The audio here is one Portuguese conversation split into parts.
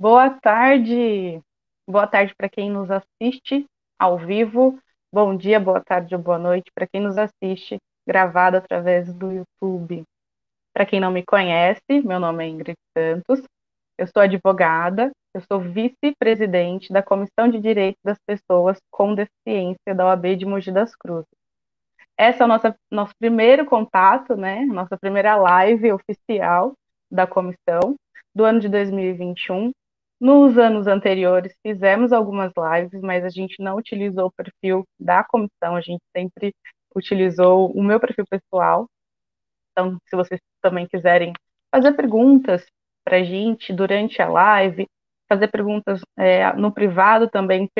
Boa tarde. Boa tarde para quem nos assiste ao vivo. Bom dia, boa tarde ou boa noite para quem nos assiste gravado através do YouTube. Para quem não me conhece, meu nome é Ingrid Santos. Eu sou advogada, eu sou vice-presidente da Comissão de Direitos das Pessoas com Deficiência da OAB de Mogi das Cruzes. Esse é o nosso primeiro contato, né? Nossa primeira live oficial da comissão do ano de 2021. Nos anos anteriores fizemos algumas lives, mas a gente não utilizou o perfil da comissão, a gente sempre utilizou o meu perfil pessoal. Então, se vocês também quiserem fazer perguntas para a gente durante a live, fazer perguntas no privado também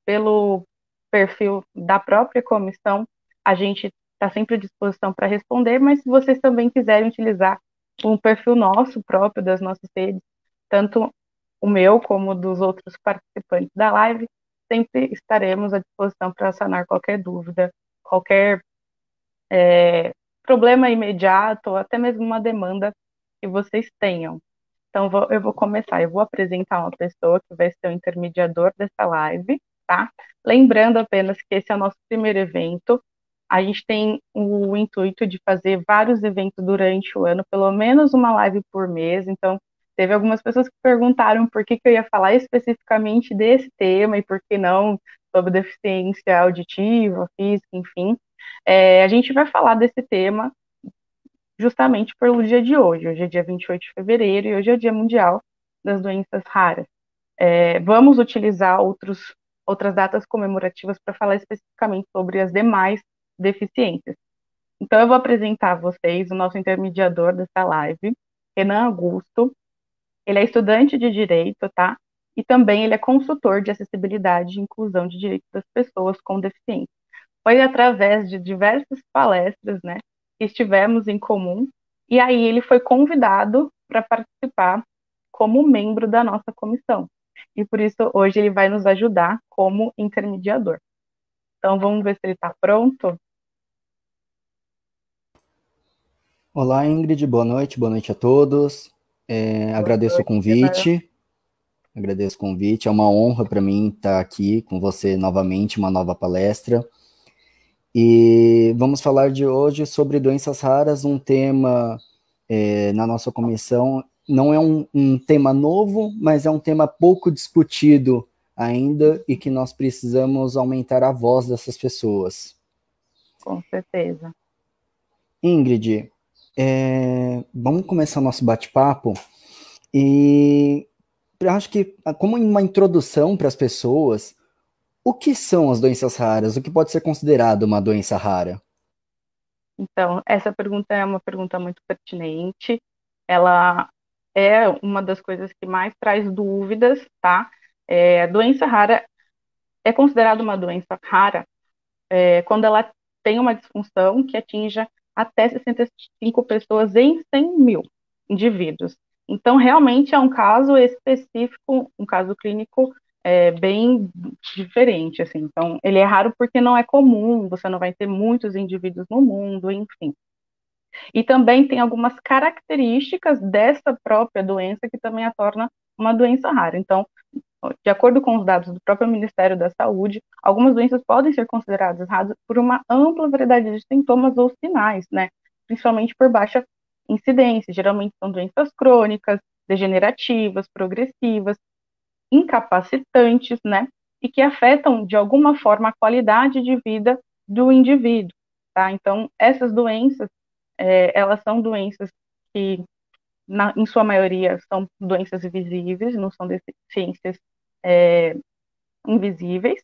pelo perfil da própria comissão, a gente está sempre à disposição para responder, mas se vocês também quiserem utilizar um perfil nosso próprio, das nossas redes, tanto o meu como dos outros participantes da live, sempre estaremos à disposição para sanar qualquer dúvida, qualquer problema imediato, ou até mesmo uma demanda que vocês tenham. Então, eu vou começar, eu vou apresentar uma pessoa que vai ser o intermediador dessa live, tá? Lembrando apenas que esse é o nosso primeiro evento, a gente tem o intuito de fazer vários eventos durante o ano, pelo menos uma live por mês, então teve algumas pessoas que perguntaram por que eu ia falar especificamente desse tema e por que não sobre deficiência auditiva, física, enfim. A gente vai falar desse tema justamente pelo dia de hoje. Hoje é dia 28 de fevereiro e hoje é o Dia Mundial das Doenças Raras. Vamos utilizar outras datas comemorativas para falar especificamente sobre as demais deficiências. Então, eu vou apresentar a vocês o nosso intermediador dessa live, Renan Augusto. Ele é estudante de Direito, tá? E também ele é consultor de acessibilidade e inclusão de direitos das pessoas com deficiência. Foi através de diversas palestras, né, que estivemos em comum, e aí ele foi convidado para participar como membro da nossa comissão. E por isso hoje ele vai nos ajudar como intermediador. Então vamos ver se ele está pronto. Olá, Ingrid, boa noite a todos. Boa Agradeço o noite, Renan. convite, agradeço o convite. É uma honra para mim estar aqui com você novamente, uma nova palestra. E vamos falar de hoje sobre doenças raras, um tema na nossa comissão. Não é um tema novo, mas é um tema pouco discutido ainda e que nós precisamos aumentar a voz dessas pessoas. Com certeza. Ingrid, vamos começar nosso bate-papo. E eu acho que, como uma introdução para as pessoas, o que são as doenças raras? O que pode ser considerado uma doença rara? Então, essa pergunta é uma pergunta muito pertinente. Ela é uma das coisas que mais traz dúvidas, tá? A doença rara é considerada uma doença rara quando ela tem uma disfunção que atinja até 65 pessoas em 100 mil indivíduos. Então, realmente é um caso específico, um caso clínico bem diferente, assim. Então, ele é raro porque não é comum, você não vai ter muitos indivíduos no mundo, enfim. E também tem algumas características dessa própria doença que também a torna uma doença rara. Então, de acordo com os dados do próprio Ministério da Saúde, algumas doenças podem ser consideradas raras por uma ampla variedade de sintomas ou sinais, né? Principalmente por baixa incidência. Geralmente são doenças crônicas, degenerativas, progressivas, incapacitantes, né? E que afetam, de alguma forma, a qualidade de vida do indivíduo, tá? Então, essas doenças, elas são doenças que, em sua maioria, são doenças invisíveis, não são deficiências é, invisíveis,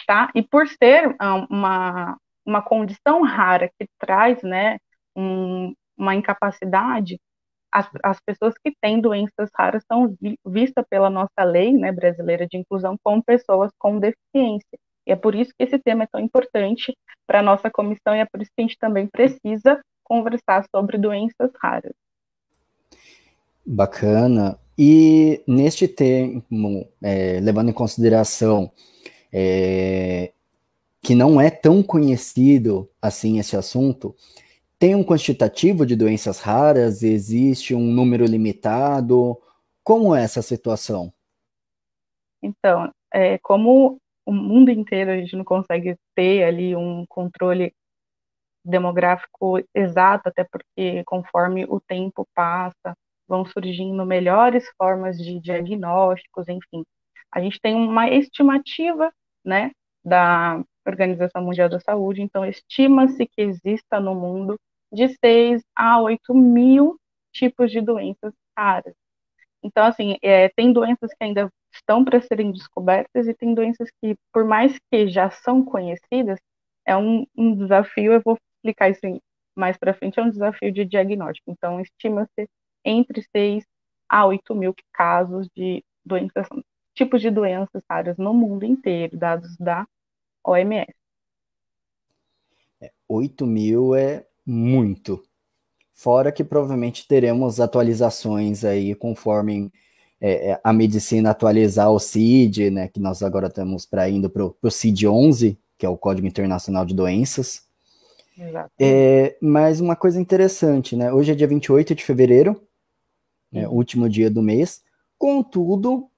tá? E por ser uma condição rara que traz, né, uma incapacidade, as pessoas que têm doenças raras são vistas pela nossa lei, né, brasileira de inclusão como pessoas com deficiência. E é por isso que esse tema é tão importante para a nossa comissão e é por isso que a gente também precisa conversar sobre doenças raras. Bacana. E neste termo, levando em consideração é, que não é tão conhecido assim esse assunto, tem um quantitativo de doenças raras? Existe um número limitado? Como é essa situação? Então, como o mundo inteiro a gente não consegue ter ali um controle demográfico exato, até porque conforme o tempo passa, vão surgindo melhores formas de diagnósticos, enfim. A gente tem uma estimativa, né, da Organização Mundial da Saúde, então estima-se que exista no mundo de 6 a 8 mil tipos de doenças raras. Então, assim, tem doenças que ainda estão para serem descobertas e tem doenças que, por mais que já são conhecidas, é um desafio, eu vou explicar isso mais para frente, é um desafio de diagnóstico. Então, estima-se entre 6 a 8 mil casos de doenças, tipos de doenças raras no mundo inteiro, dados da OMS. 8.000 é muito. Fora que provavelmente teremos atualizações aí conforme a medicina atualizar o CID, né, que nós agora estamos para indo para o CID-11, que é o Código Internacional de Doenças. Exatamente. Mas uma coisa interessante, né? Hoje é dia 28 de fevereiro, né, Sim, último dia do mês. Contudo,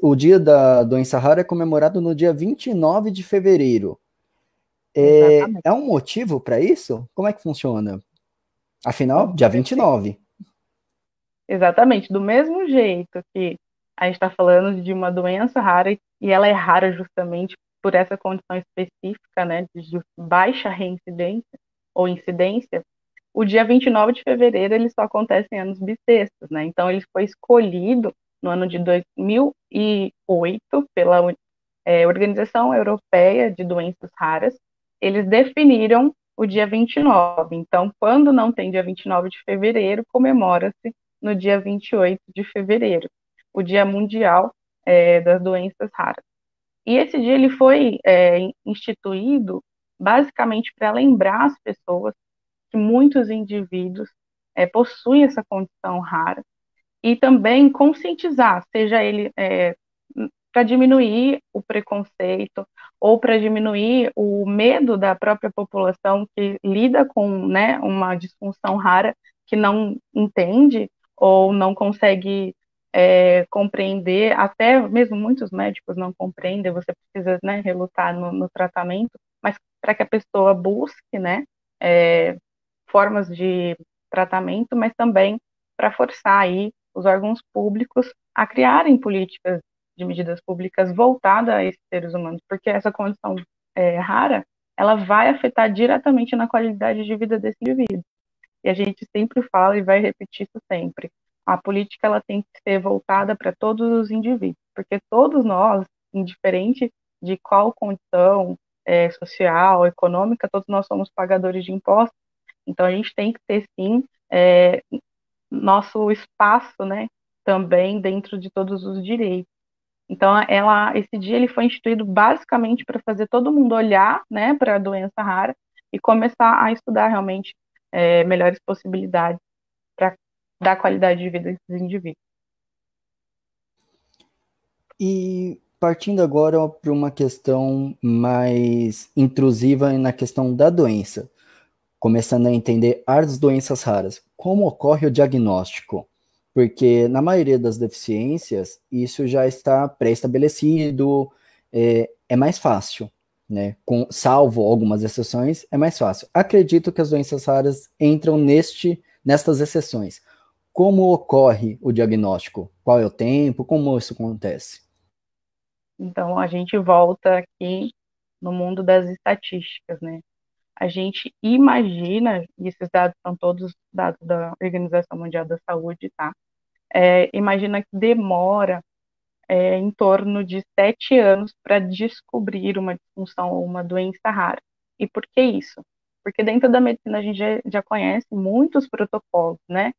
o dia da doença rara é comemorado no dia 29 de fevereiro. exatamente. É um motivo para isso? Como é que funciona? Afinal, Bom, dia 29. exatamente, do mesmo jeito que a gente está falando de uma doença rara e ela é rara justamente por essa condição específica, né, de baixa reincidência ou incidência, o dia 29 de fevereiro ele só acontece em anos bissextos, né? Então ele foi escolhido no ano de 2008 pela Organização Europeia de Doenças Raras. Eles definiram o dia 29. Então, quando não tem dia 29 de fevereiro, comemora-se no dia 28 de fevereiro, o Dia Mundial das Doenças Raras. E esse dia ele foi instituído basicamente para lembrar as pessoas que muitos indivíduos possuem essa condição rara e também conscientizar, seja ele para diminuir o preconceito ou para diminuir o medo da própria população que lida com, né, uma disfunção rara que não entende ou não consegue compreender, até mesmo muitos médicos não compreendem, você precisa, né, relutar no tratamento, mas para que a pessoa busque, né, formas de tratamento, mas também para forçar aí os órgãos públicos a criarem políticas de medidas públicas voltadas a esses seres humanos, porque essa condição rara, ela vai afetar diretamente na qualidade de vida desse indivíduo. E a gente sempre fala e vai repetir isso sempre. A política ela tem que ser voltada para todos os indivíduos, porque todos nós, indiferente de qual condição social, econômica, todos nós somos pagadores de impostos. Então a gente tem que ter sim nosso espaço, né, também dentro de todos os direitos. Então, esse dia ele foi instituído basicamente para fazer todo mundo olhar, né, para a doença rara e começar a estudar realmente melhores possibilidades para dar qualidade de vida a esses indivíduos. E partindo agora para uma questão mais intrusiva na questão da doença, começando a entender as doenças raras. Como ocorre o diagnóstico? Porque na maioria das deficiências, isso já está pré-estabelecido, é mais fácil, né? Salvo algumas exceções, é mais fácil. Acredito que as doenças raras entram nestas exceções. Como ocorre o diagnóstico? Qual é o tempo? Como isso acontece? Então, a gente volta aqui no mundo das estatísticas, né? A gente imagina, e esses dados são todos dados da Organização Mundial da Saúde, tá? Imagina que demora em torno de 7 anos para descobrir uma disfunção ou uma doença rara. E por que isso? Porque dentro da medicina a gente já conhece muitos protocolos, né?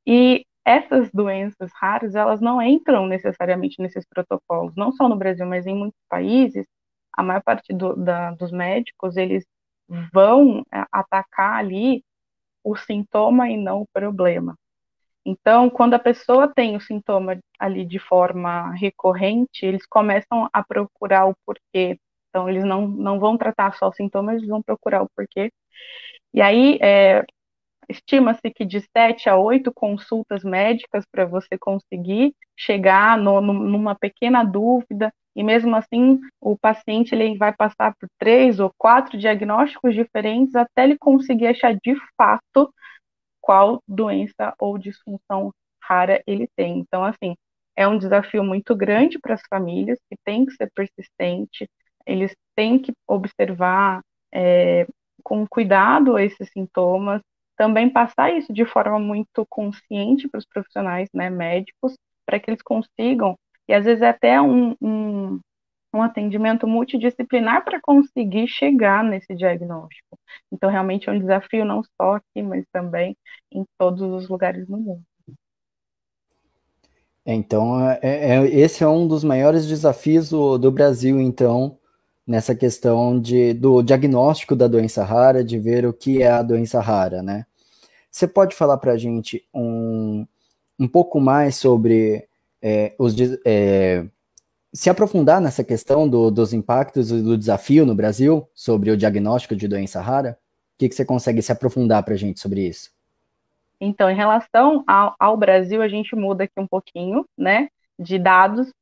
E essas doenças raras, elas não entram necessariamente nesses protocolos, não só no Brasil, mas em muitos países, a maior parte dos médicos, eles vão atacar ali o sintoma e não o problema. Então, quando a pessoa tem o sintoma ali de forma recorrente, eles começam a procurar o porquê. Então, eles não vão tratar só os sintomas, eles vão procurar o porquê. E aí, estima-se que de 7 a 8 consultas médicas para você conseguir chegar numa pequena dúvida, e mesmo assim o paciente ele vai passar por 3 ou 4 diagnósticos diferentes até ele conseguir achar de fato qual doença ou disfunção rara ele tem. Então, assim, é um desafio muito grande para as famílias, que tem que ser persistente, eles têm que observar com cuidado esses sintomas, também passar isso de forma muito consciente para os profissionais, né, médicos, para que eles consigam, e às vezes é até um atendimento multidisciplinar para conseguir chegar nesse diagnóstico. Então, realmente é um desafio não só aqui, mas também em todos os lugares do mundo. Então, esse é um dos maiores desafios do Brasil, então, nessa questão do diagnóstico da doença rara, de ver o que é a doença rara, né? Você pode falar para a gente um pouco mais sobre se aprofundar nessa questão dos impactos e do desafio no Brasil sobre o diagnóstico de doença rara? O que você consegue se aprofundar para a gente sobre isso? Então, em relação ao Brasil, a gente muda aqui um pouquinho, né, de dados.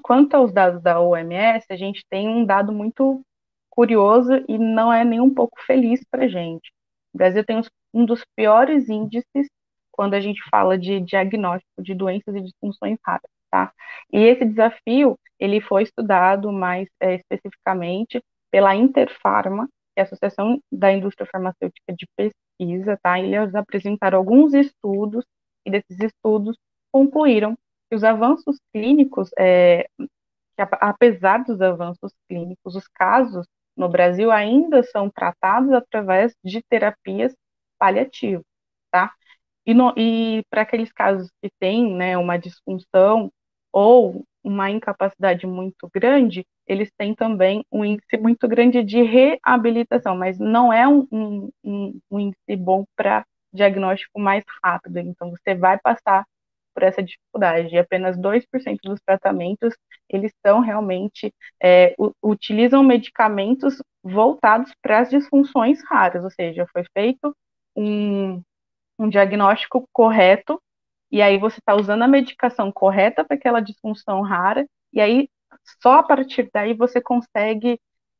Quanto aos dados da OMS, a gente tem um dado muito curioso e não é nem um pouco feliz para a gente. O Brasil tem um dos piores índices quando a gente fala de diagnóstico de doenças e disfunções raras, tá? E esse desafio, ele foi estudado mais especificamente pela Interpharma, que é a Associação da Indústria Farmacêutica de Pesquisa, tá? Eles apresentaram alguns estudos, e desses estudos concluíram que os avanços clínicos, que apesar dos avanços clínicos, os casos no Brasil ainda são tratados através de terapias paliativas, tá? E para aqueles casos que têm, né, uma disfunção ou uma incapacidade muito grande, eles têm também um índice muito grande de reabilitação, mas não é um índice bom para diagnóstico mais rápido. Então, você vai passar por essa dificuldade. E apenas 2% dos tratamentos, eles são realmente, utilizam medicamentos voltados para as disfunções raras, ou seja, foi feito um diagnóstico correto, e aí você está usando a medicação correta para aquela disfunção rara, e aí só a partir daí você consegue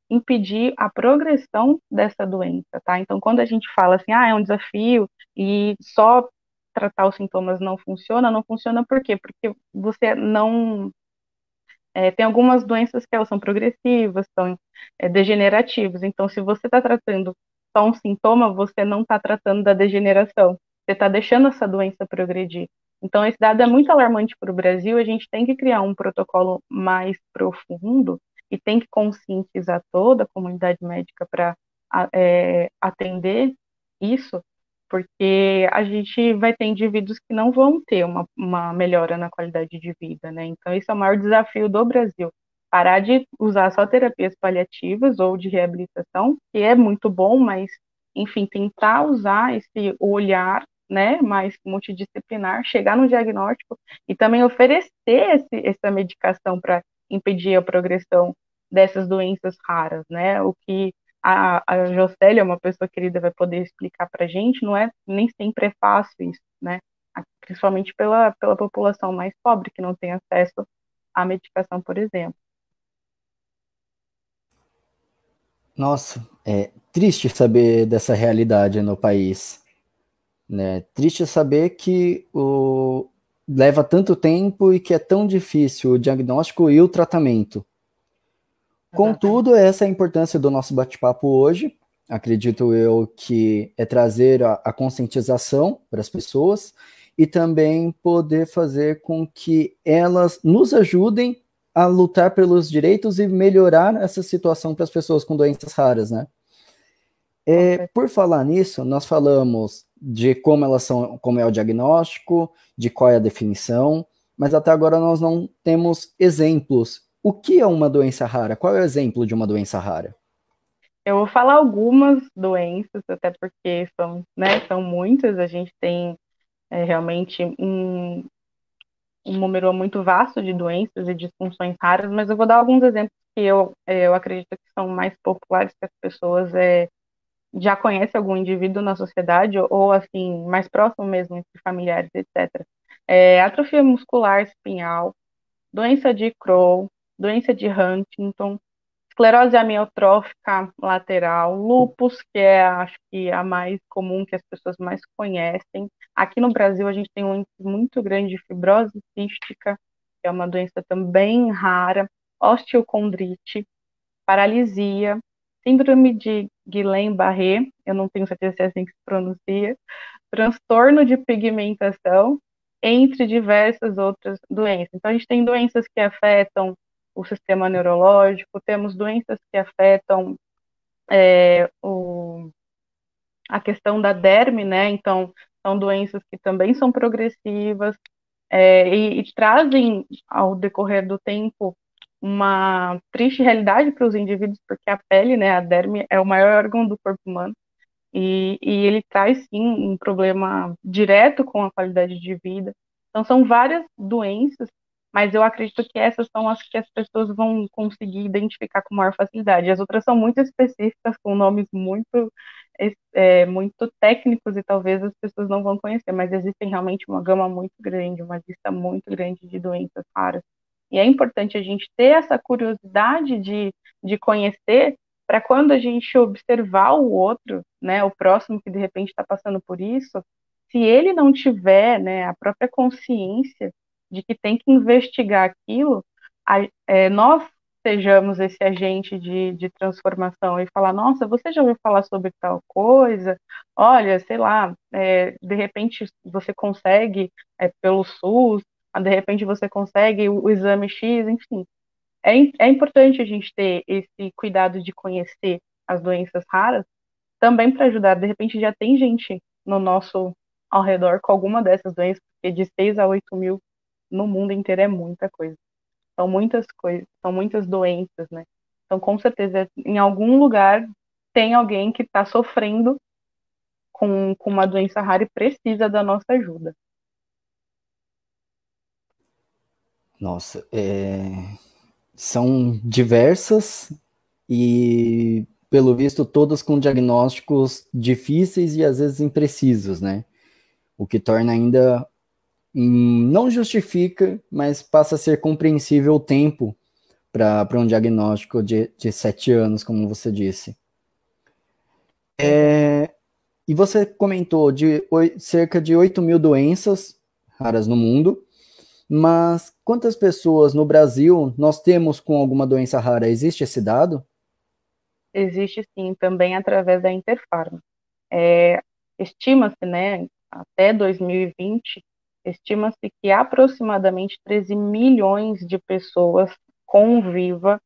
impedir a progressão dessa doença, tá? Então, quando a gente fala assim, é um desafio e só tratar os sintomas não funciona por quê? Porque você não tem algumas doenças que elas são progressivas, são degenerativas. Então, se você está tratando só um sintoma, você não está tratando da degeneração. Você está deixando essa doença progredir. Então, esse dado é muito alarmante para o Brasil. A gente tem que criar um protocolo mais profundo e tem que conscientizar toda a comunidade médica para atender isso, porque a gente vai ter indivíduos que não vão ter uma melhora na qualidade de vida, né? Então, esse é o maior desafio do Brasil. Parar de usar só terapias paliativas ou de reabilitação, que é muito bom, mas, enfim, tentar usar esse olhar, né, mais multidisciplinar, chegar no diagnóstico e também oferecer essa medicação para impedir a progressão dessas doenças raras, né? O que a Jocélia, uma pessoa querida, vai poder explicar para a gente, não é nem sempre é fácil isso, né? Principalmente pela população mais pobre, que não tem acesso à medicação, por exemplo. Nossa, é triste saber dessa realidade no país, né? Triste saber que leva tanto tempo e que é tão difícil o diagnóstico e o tratamento. Exatamente. Contudo, essa é a importância do nosso bate-papo hoje. Acredito eu que é trazer a conscientização para as pessoas e também poder fazer com que elas nos ajudem a lutar pelos direitos e melhorar essa situação para as pessoas com doenças raras, né? Por falar nisso, nós falamos de como elas são, como é o diagnóstico, de qual é a definição, mas até agora nós não temos exemplos. O que é uma doença rara? Qual é o exemplo de uma doença rara? Eu vou falar algumas doenças, até porque são muitas, a gente tem realmente um número muito vasto de doenças e disfunções raras, mas eu vou dar alguns exemplos que eu acredito que são mais populares que as pessoas já conhece algum indivíduo na sociedade, ou assim, mais próximo mesmo, entre familiares, etc. Atrofia muscular espinhal, doença de Crohn, doença de Huntington, esclerose amiotrófica lateral, lúpus, que é, acho que a mais comum, que as pessoas mais conhecem. Aqui no Brasil, a gente tem um índice muito grande de fibrose cística, que é uma doença também rara, osteocondrite, paralisia, síndrome de Guillain-Barré, eu não tenho certeza se é assim que se pronuncia, transtorno de pigmentação, entre diversas outras doenças. Então, a gente tem doenças que afetam o sistema neurológico, temos doenças que afetam a questão da derme, né? Então, são doenças que também são progressivas, e trazem, ao decorrer do tempo, uma triste realidade para os indivíduos, porque a pele, né, a derme, é o maior órgão do corpo humano, e ele traz sim um problema direto com a qualidade de vida. Então são várias doenças, mas eu acredito que essas são as que as pessoas vão conseguir identificar com maior facilidade. As outras são muito específicas, com nomes muito técnicos, e talvez as pessoas não vão conhecer, mas existem realmente uma gama muito grande, uma lista muito grande de doenças raras. E é importante a gente ter essa curiosidade de conhecer, para quando a gente observar o outro, né, o próximo que de repente está passando por isso, se ele não tiver, né, a própria consciência de que tem que investigar aquilo, nós sejamos esse agente de transformação e falar, nossa, você já ouviu falar sobre tal coisa? Olha, sei lá, de repente você consegue pelo SUS, de repente você consegue o exame X, enfim. É importante a gente ter esse cuidado de conhecer as doenças raras, também para ajudar. De repente já tem gente no nosso ao redor com alguma dessas doenças, porque de 6 a 8 mil no mundo inteiro é muita coisa. São muitas coisas, são muitas doenças, né? Então, com certeza, em algum lugar tem alguém que está sofrendo com uma doença rara e precisa da nossa ajuda. Nossa, são diversas e, pelo visto, todas com diagnósticos difíceis e às vezes imprecisos, né? O que torna ainda, não justifica, mas passa a ser compreensível o tempo para um diagnóstico de 7 anos, como você disse. Exato. E você comentou de cerca de 8 mil doenças raras no mundo, mas quantas pessoas no Brasil nós temos com alguma doença rara? Existe esse dado? Existe sim, também através da Interpharma. É, estima-se, né, até 2020, estima-se que aproximadamente 13 milhões de pessoas conviva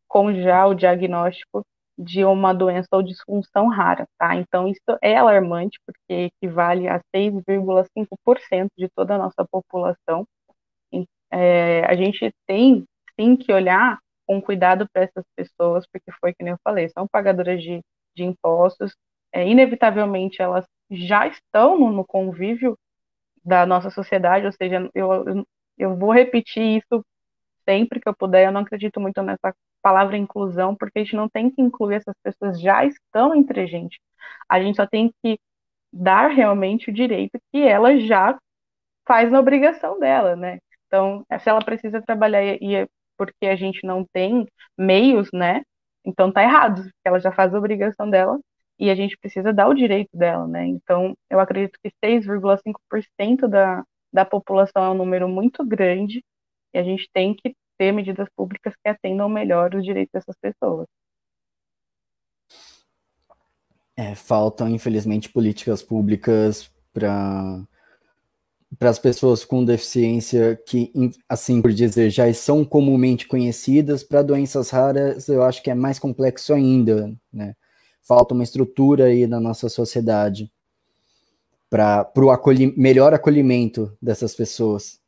com já o diagnóstico de uma doença ou disfunção rara, tá? Então, isso é alarmante, porque equivale a 6,5% de toda a nossa população. A gente tem, sim, que olhar com cuidado para essas pessoas, porque foi que nem eu falei, são pagadoras de impostos, inevitavelmente elas já estão no convívio da nossa sociedade, ou seja, eu vou repetir isso sempre que eu puder. Eu não acredito muito nessa palavra inclusão, porque a gente não tem que incluir, essas pessoas já estão entre a gente só tem que dar realmente o direito que ela já faz na obrigação dela, né? Então, se ela precisa trabalhar porque a gente não tem meios, né? Então tá errado, porque ela já faz a obrigação dela e a gente precisa dar o direito dela, né? Então, eu acredito que 6,5% da população é um número muito grande, e a gente tem que ter medidas públicas que atendam melhor os direitos dessas pessoas. Faltam, infelizmente, políticas públicas para as pessoas com deficiência que, assim por dizer, já são comumente conhecidas. Para doenças raras, eu acho que é mais complexo ainda, né? Falta uma estrutura aí na nossa sociedade para o melhor acolhimento dessas pessoas.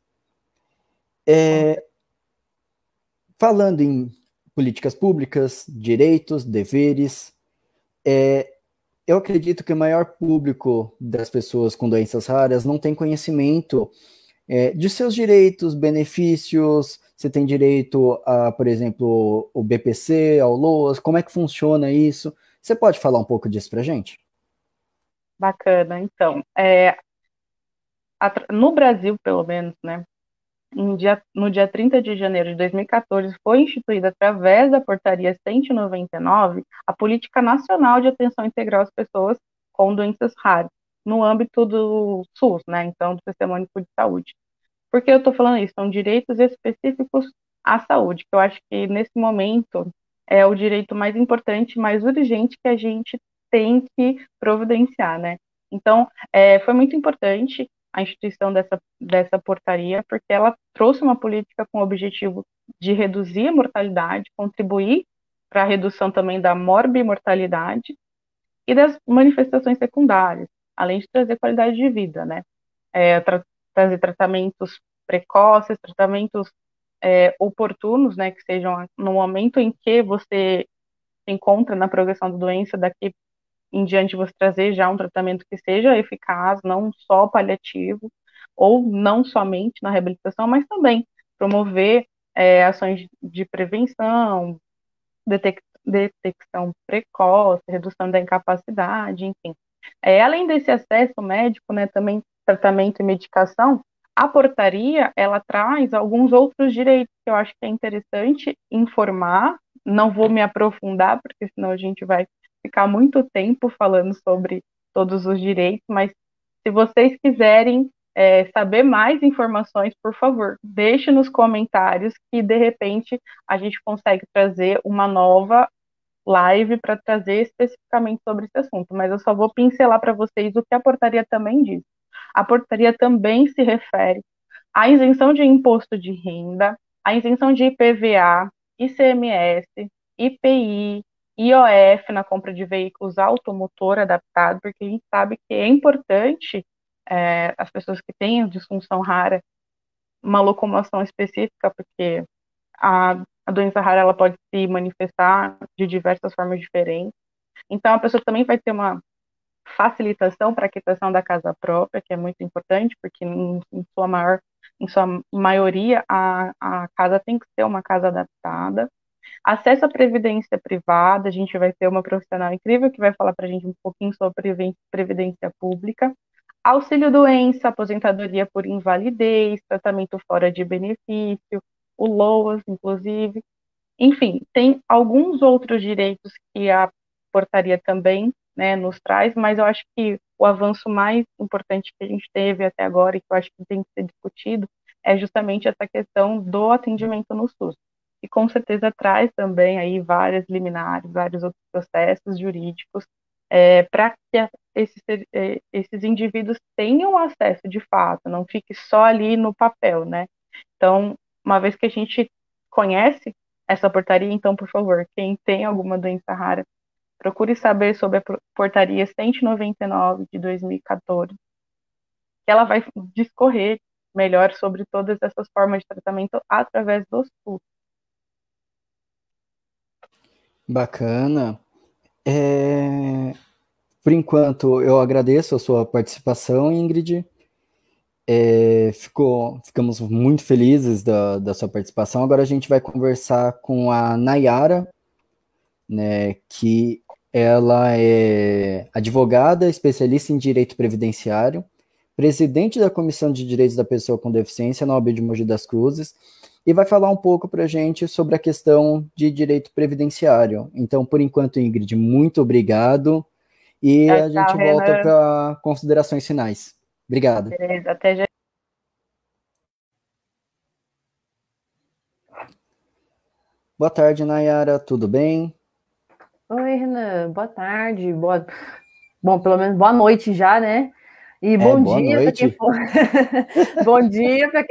Falando em políticas públicas, direitos, deveres, eu acredito que o maior público das pessoas com doenças raras não tem conhecimento de seus direitos, benefícios. Você tem direito a, por exemplo, o BPC, ao LOAS, como é que funciona isso? Você pode falar um pouco disso para a gente? Bacana. Então, no Brasil, pelo menos, né, no dia 30 de janeiro de 2014, foi instituída, através da Portaria 199, a Política Nacional de Atenção Integral às Pessoas com Doenças Raras, no âmbito do SUS, né, então, do Sistema Único de Saúde. Por que eu estou falando isso? São direitos específicos à saúde, que eu acho que, nesse momento, é o direito mais importante, mais urgente que a gente tem que providenciar, né? Então, foi muito importante a instituição dessa portaria, porque ela trouxe uma política com o objetivo de reduzir a mortalidade, contribuir para a redução também da morbimortalidade e das manifestações secundárias, além de trazer qualidade de vida, né? Trazer tratamentos precoces, tratamentos oportunos, né, que sejam no momento em que você se encontra na progressão da doença, daqui em diante você trazer já um tratamento que seja eficaz, não só paliativo, ou não somente na reabilitação, mas também promover ações de prevenção, detecção precoce, redução da incapacidade, enfim. Além desse acesso médico, né, também tratamento e medicação, a portaria, ela traz alguns outros direitos que eu acho que é interessante informar, não vou me aprofundar, porque senão a gente vai ficar muito tempo falando sobre todos os direitos, mas se vocês quiserem saber mais informações, por favor, deixe nos comentários que, de repente, a gente consegue trazer uma nova live para trazer especificamente sobre esse assunto, mas eu só vou pincelar para vocês o que a portaria também diz. A portaria também se refere à isenção de imposto de renda, à isenção de IPVA, ICMS, IPI, IOF na compra de veículos automotor adaptado, porque a gente sabe que é importante as pessoas que têm disfunção rara uma locomoção específica, porque a doença rara ela pode se manifestar de diversas formas diferentes. Então, a pessoa também vai ter uma facilitação para a quitação da casa própria, que é muito importante, porque em sua maioria, a casa tem que ser uma casa adaptada. Acesso à previdência privada, a gente vai ter uma profissional incrível que vai falar para a gente um pouquinho sobre previdência pública. Auxílio-doença, aposentadoria por invalidez, tratamento fora de benefício, o LOAS, inclusive. Enfim, tem alguns outros direitos que a portaria também, né, nos traz, mas eu acho que o avanço mais importante que a gente teve até agora e que eu acho que tem que ser discutido é justamente essa questão do atendimento no SUS. E com certeza traz também aí várias liminares, vários outros processos jurídicos para que esses indivíduos tenham acesso de fato, não fique só ali no papel, né? Então, uma vez que a gente conhece essa portaria, então, por favor, quem tem alguma doença rara, procure saber sobre a portaria 199 de 2014, que ela vai discorrer melhor sobre todas essas formas de tratamento através do SUS. Bacana. Por enquanto, eu agradeço a sua participação, Ingrid. Ficamos muito felizes da sua participação. Agora a gente vai conversar com a Nayara, né, que ela é advogada, especialista em direito previdenciário, presidente da Comissão de Direitos da Pessoa com Deficiência na OAB de Mogi das Cruzes, e vai falar um pouco para a gente sobre a questão de direito previdenciário. Então, por enquanto, Ingrid, muito obrigado, e Tchau, a tchau, gente volta Renan. para considerações finais. Obrigado. Beleza, até já. Boa tarde, Nayara, tudo bem? Oi, Renan, boa tarde, bom, pelo menos boa noite já, né? E bom Boa dia para quem noite. for. Bom dia para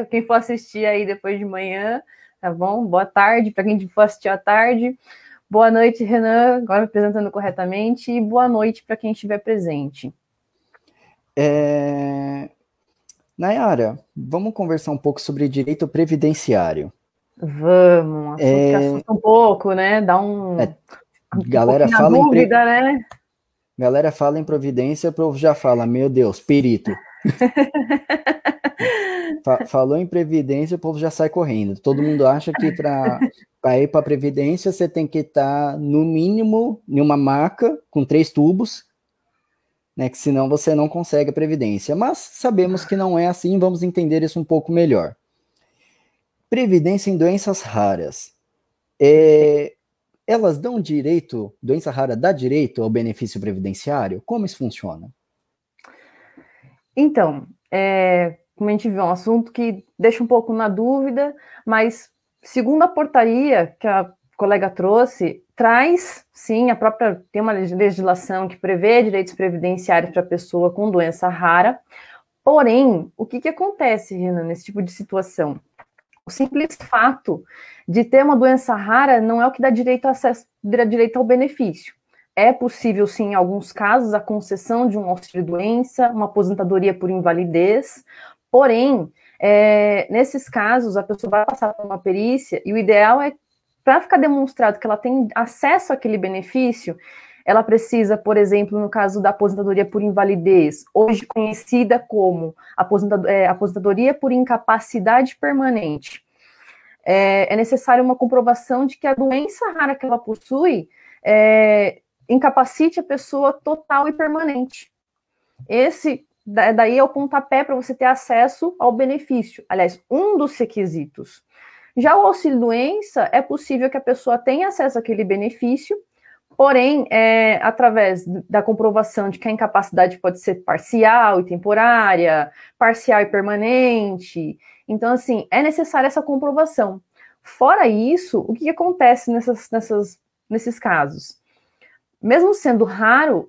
quem for assistir aí depois de manhã, tá bom? Boa tarde para quem for assistir à tarde. Boa noite, Renan, agora me apresentando corretamente, e boa noite para quem estiver presente. Nayara, vamos conversar um pouco sobre direito previdenciário. Vamos, um assunto que assusta um pouco, né? Dá Galera pouquinho a dúvida, né? Galera fala em providência, o povo já fala, meu Deus, perito. Falou em previdência, o povo já sai correndo. Todo mundo acha que para Para ir para a Previdência, você tem que estar, no mínimo, em uma maca com 3 tubos, né, que senão você não consegue a Previdência. Mas sabemos que não é assim, vamos entender isso um pouco melhor. Previdência em doenças raras. Elas dão direito, doença rara dá direito ao benefício previdenciário? Como isso funciona? Então, como a gente viu, é um assunto que deixa um pouco na dúvida, mas segundo a portaria que a colega trouxe, traz, sim, tem uma legislação que prevê direitos previdenciários para a pessoa com doença rara, porém, o que acontece, Renan, nesse tipo de situação? O simples fato de ter uma doença rara não é o que dá direito ao benefício. É possível, sim, em alguns casos, a concessão de um auxílio-doença, uma aposentadoria por invalidez, porém, nesses casos, a pessoa vai passar por uma perícia e o ideal é, para ficar demonstrado que ela tem acesso àquele benefício, ela precisa, por exemplo, no caso da aposentadoria por invalidez, hoje conhecida como aposentadoria por incapacidade permanente, é necessário uma comprovação de que a doença rara que ela possui incapacite a pessoa total e permanente. Daí é o pontapé para você ter acesso ao benefício. Aliás, um dos requisitos. Já o auxílio-doença, é possível que a pessoa tenha acesso àquele benefício, porém, através da comprovação de que a incapacidade pode ser parcial e temporária, parcial e permanente. Então, assim, é necessária essa comprovação. Fora isso, o que acontece nesses casos? Mesmo sendo raro,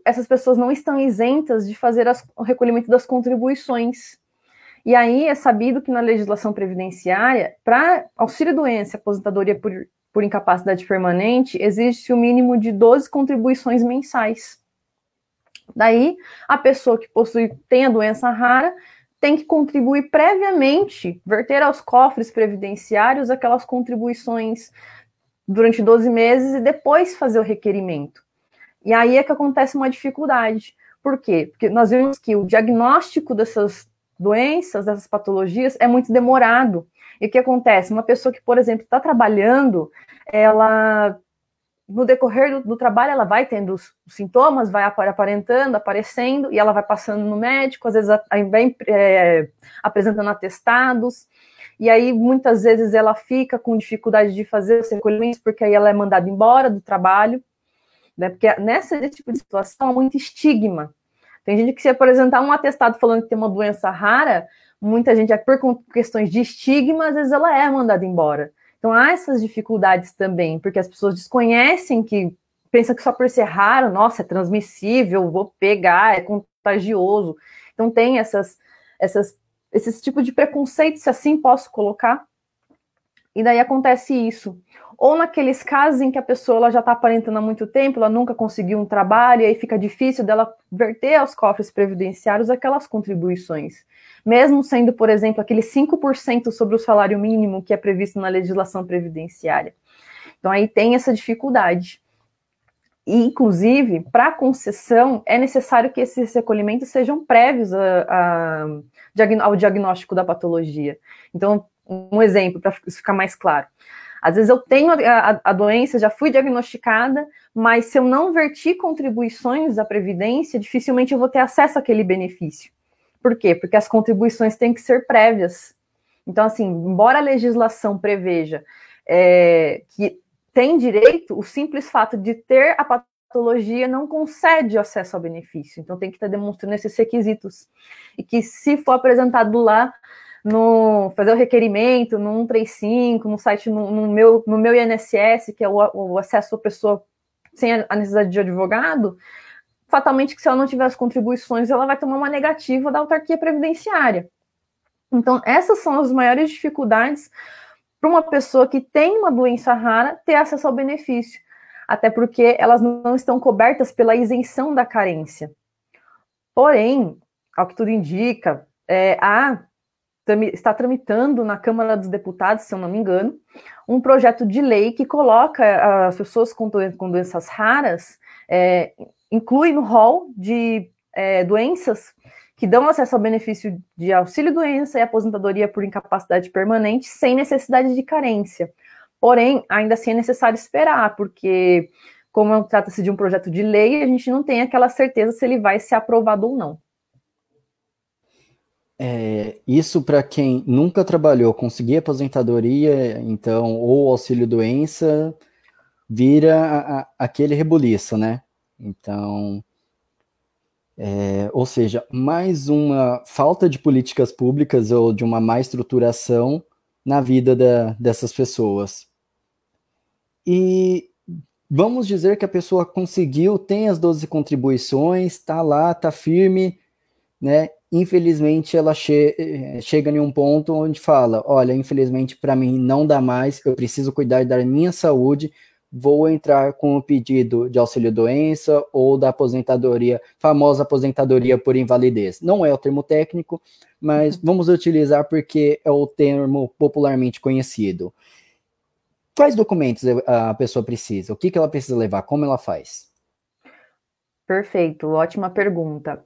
essas pessoas não estão isentas de fazer o recolhimento das contribuições. E aí é sabido que na legislação previdenciária, para auxílio-doença e aposentadoria por incapacidade permanente, existe o mínimo de 12 contribuições mensais. Daí, a pessoa que tem a doença rara tem que contribuir previamente, verter aos cofres previdenciários aquelas contribuições durante 12 meses e depois fazer o requerimento. E aí é que acontece uma dificuldade. Por quê? Porque nós vimos que o diagnóstico dessas doenças, dessas patologias, é muito demorado. E o que acontece? Uma pessoa que, por exemplo, está trabalhando, ela, no decorrer do trabalho, ela vai tendo os sintomas, vai aparecendo, e ela vai passando no médico, às vezes vem apresentando atestados, e aí muitas vezes ela fica com dificuldade de fazer os recolhimentos, porque aí ela é mandada embora do trabalho, né? Porque nesse tipo de situação há muito estigma. Tem gente que se apresentar um atestado falando que tem uma doença rara, muita gente, por questões de estigma, às vezes ela é mandada embora. Então há essas dificuldades também, porque as pessoas desconhecem pensam que só por ser raro, nossa, é transmissível, vou pegar, é contagioso. Então tem esse tipo de preconceito, se assim posso colocar. E daí acontece isso. Ou naqueles casos em que a pessoa ela já está aparentando há muito tempo, ela nunca conseguiu um trabalho, e aí fica difícil dela verter aos cofres previdenciários aquelas contribuições. Mesmo sendo, por exemplo, aquele 5% sobre o salário mínimo que é previsto na legislação previdenciária. Então aí tem essa dificuldade. E, inclusive, para a concessão, é necessário que esses recolhimentos sejam prévios ao diagnóstico da patologia. Então, um exemplo, para ficar mais claro. Às vezes eu tenho a doença, já fui diagnosticada, mas se eu não verti contribuições da Previdência, dificilmente eu vou ter acesso àquele benefício. Por quê? Porque as contribuições têm que ser prévias. Então, assim, embora a legislação preveja que tem direito, o simples fato de ter a patologia não concede acesso ao benefício. Então, tem que estar demonstrando esses requisitos. E que, se for apresentado lá, fazer o requerimento no 135, no site, no meu INSS, que é o acesso à pessoa sem a necessidade de advogado, fatalmente, que se ela não tiver as contribuições, ela vai tomar uma negativa da autarquia previdenciária. Então, essas são as maiores dificuldades para uma pessoa que tem uma doença rara ter acesso ao benefício, até porque elas não estão cobertas pela isenção da carência. Porém, ao que tudo indica, está tramitando na Câmara dos Deputados, se eu não me engano, um projeto de lei que coloca as pessoas com doenças raras, inclui no rol de doenças que dão acesso ao benefício de auxílio-doença e aposentadoria por incapacidade permanente sem necessidade de carência. Porém, ainda assim é necessário esperar, porque como trata-se de um projeto de lei, a gente não tem aquela certeza se ele vai ser aprovado ou não. Isso para quem nunca trabalhou, conseguir aposentadoria, então, ou auxílio-doença, vira aquele rebuliço, né? Então, ou seja, mais uma falta de políticas públicas ou de uma má estruturação na vida dessas pessoas. E vamos dizer que a pessoa conseguiu, tem as 12 contribuições, está lá, está firme, né? Infelizmente, ela chega em um ponto onde fala: olha, infelizmente para mim não dá mais, eu preciso cuidar da minha saúde, vou entrar com o pedido de auxílio-doença ou da aposentadoria, famosa aposentadoria por invalidez. Não é o termo técnico, mas vamos utilizar porque é o termo popularmente conhecido. Quais documentos a pessoa precisa? O que ela precisa levar? Como ela faz? Perfeito, ótima pergunta.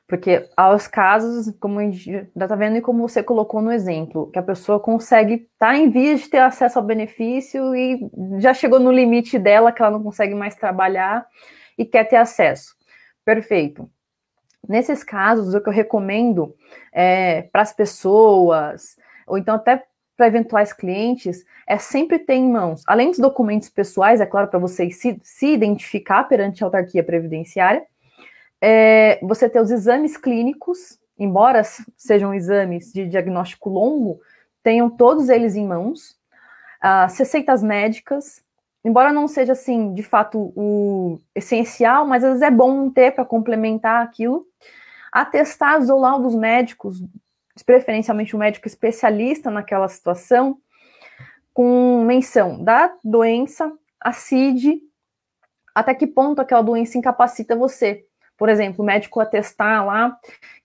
Porque aos casos, como a gente já está vendo e como você colocou no exemplo, que a pessoa consegue estar em vias de ter acesso ao benefício e já chegou no limite dela, que ela não consegue mais trabalhar e quer ter acesso. Perfeito. Nesses casos, o que eu recomendo para as pessoas, ou então até para eventuais clientes, é sempre ter em mãos, além dos documentos pessoais, é claro, para vocês se identificar perante a autarquia previdenciária, você ter os exames clínicos, embora sejam exames de diagnóstico longo, tenham todos eles em mãos, as receitas médicas, embora não seja, assim, de fato, o essencial, mas às vezes é bom ter para complementar aquilo, atestados ou laudos médicos, preferencialmente um médico especialista naquela situação, com menção da doença, a CID, até que ponto aquela doença incapacita você. Por exemplo, o médico atestar lá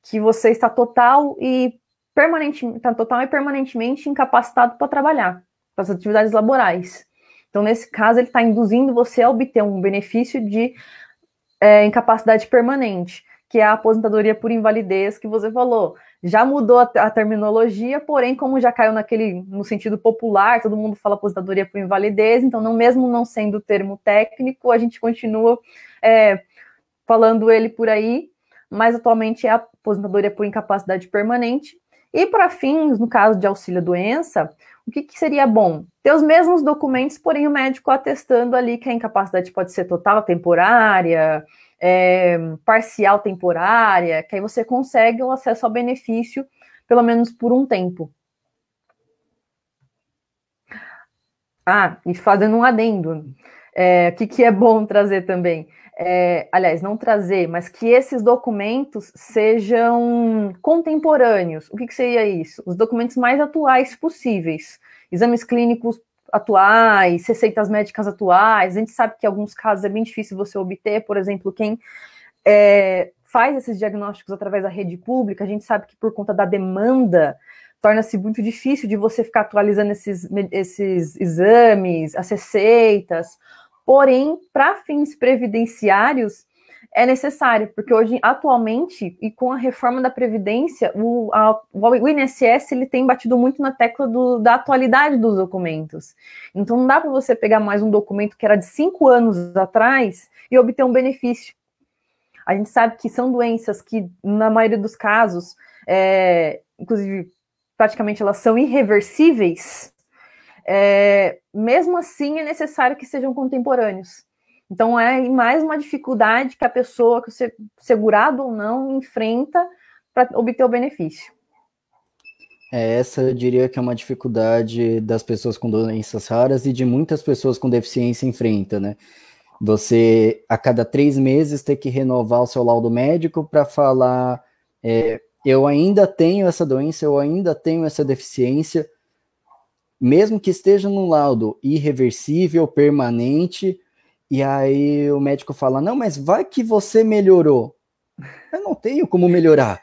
que você está total e permanentemente incapacitado para trabalhar, para as atividades laborais. Então, nesse caso, ele está induzindo você a obter um benefício de incapacidade permanente, que é a aposentadoria por invalidez que você falou. Já mudou a terminologia, porém, como já caiu no sentido popular, todo mundo fala aposentadoria por invalidez, então, mesmo não sendo termo técnico, a gente continua falando ele por aí, mas atualmente é a aposentadoria por incapacidade permanente. E para fins, no caso de auxílio-doença, o que seria bom? Ter os mesmos documentos, porém o médico atestando ali que a incapacidade pode ser total, temporária, parcial, temporária, que aí você consegue o acesso ao benefício, pelo menos por um tempo. E fazendo um adendo, o que é bom trazer também? Aliás, não trazer, mas que esses documentos sejam contemporâneos. O que seria isso? Os documentos mais atuais possíveis. Exames clínicos atuais, receitas médicas atuais. A gente sabe que em alguns casos é bem difícil você obter, por exemplo, quem faz esses diagnósticos através da rede pública, a gente sabe que por conta da demanda, torna-se muito difícil de você ficar atualizando esses exames, as receitas. Porém, para fins previdenciários, é necessário, porque hoje, atualmente, e com a reforma da Previdência, o INSS ele tem batido muito na tecla da atualidade dos documentos. Então, não dá para você pegar mais um documento que era de 5 anos atrás e obter um benefício. A gente sabe que são doenças que, na maioria dos casos, inclusive, praticamente elas são irreversíveis. Mesmo assim, é necessário que sejam contemporâneos. Então, é mais uma dificuldade que a pessoa, que o segurado ou não, enfrenta para obter o benefício. Essa eu diria que é uma dificuldade das pessoas com doenças raras e de muitas pessoas com deficiência enfrenta, né? Você, a cada 3 meses, ter que renovar o seu laudo médico para falar eu ainda tenho essa doença, eu ainda tenho essa deficiência, mesmo que esteja num laudo irreversível, permanente, e aí o médico fala, não, mas vai que você melhorou. Eu não tenho como melhorar.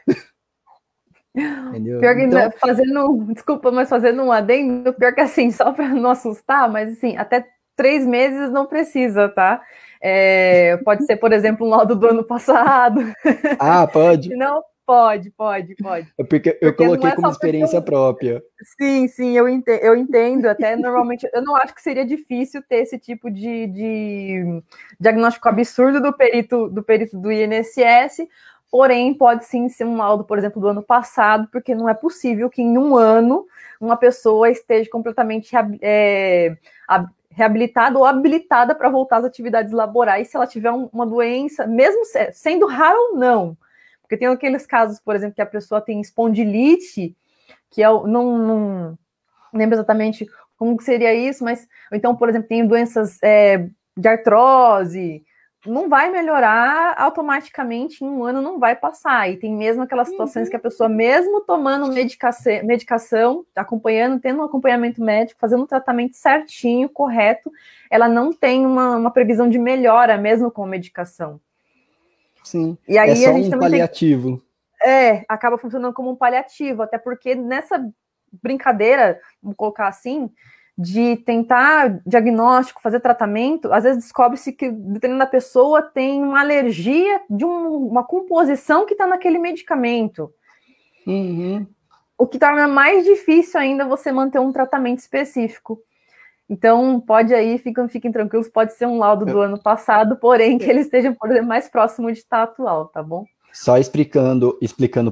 Entendeu? Pior que, então, desculpa, mas fazendo um adendo, pior que assim, só para não assustar, mas assim, até 3 meses não precisa, tá? Pode ser, por exemplo, um laudo do ano passado. Pode. Não, Pode. É porque eu coloquei como experiência própria. Sim, eu entendo. Até normalmente, eu não acho que seria difícil ter esse tipo de diagnóstico absurdo do perito do INSS, porém, pode sim ser um laudo, por exemplo, do ano passado, porque não é possível que em um ano uma pessoa esteja completamente reabilitada ou habilitada para voltar às atividades laborais se ela tiver uma doença, mesmo sendo raro ou não. Porque tem aqueles casos, por exemplo, que a pessoa tem espondilite, que não lembro exatamente como que seria isso, mas então, por exemplo, tem doenças de artrose, não vai melhorar automaticamente em um ano, não vai passar. E tem mesmo aquelas situações que a pessoa, mesmo tomando medicação, acompanhando, tendo um acompanhamento médico, fazendo um tratamento certinho, correto, ela não tem uma previsão de melhora, mesmo com medicação. Sim, e aí, é só a gente um também paliativo. acaba funcionando como um paliativo, até porque nessa brincadeira, vamos colocar assim, de tentar diagnóstico, fazer tratamento, às vezes descobre-se que determinada pessoa tem uma alergia de uma composição que está naquele medicamento. Uhum. O que torna mais difícil ainda você manter um tratamento específico. Então, pode aí, fiquem tranquilos, pode ser um laudo do ano passado, porém que ele esteja mais próximo de estar atual, tá bom? Só explicando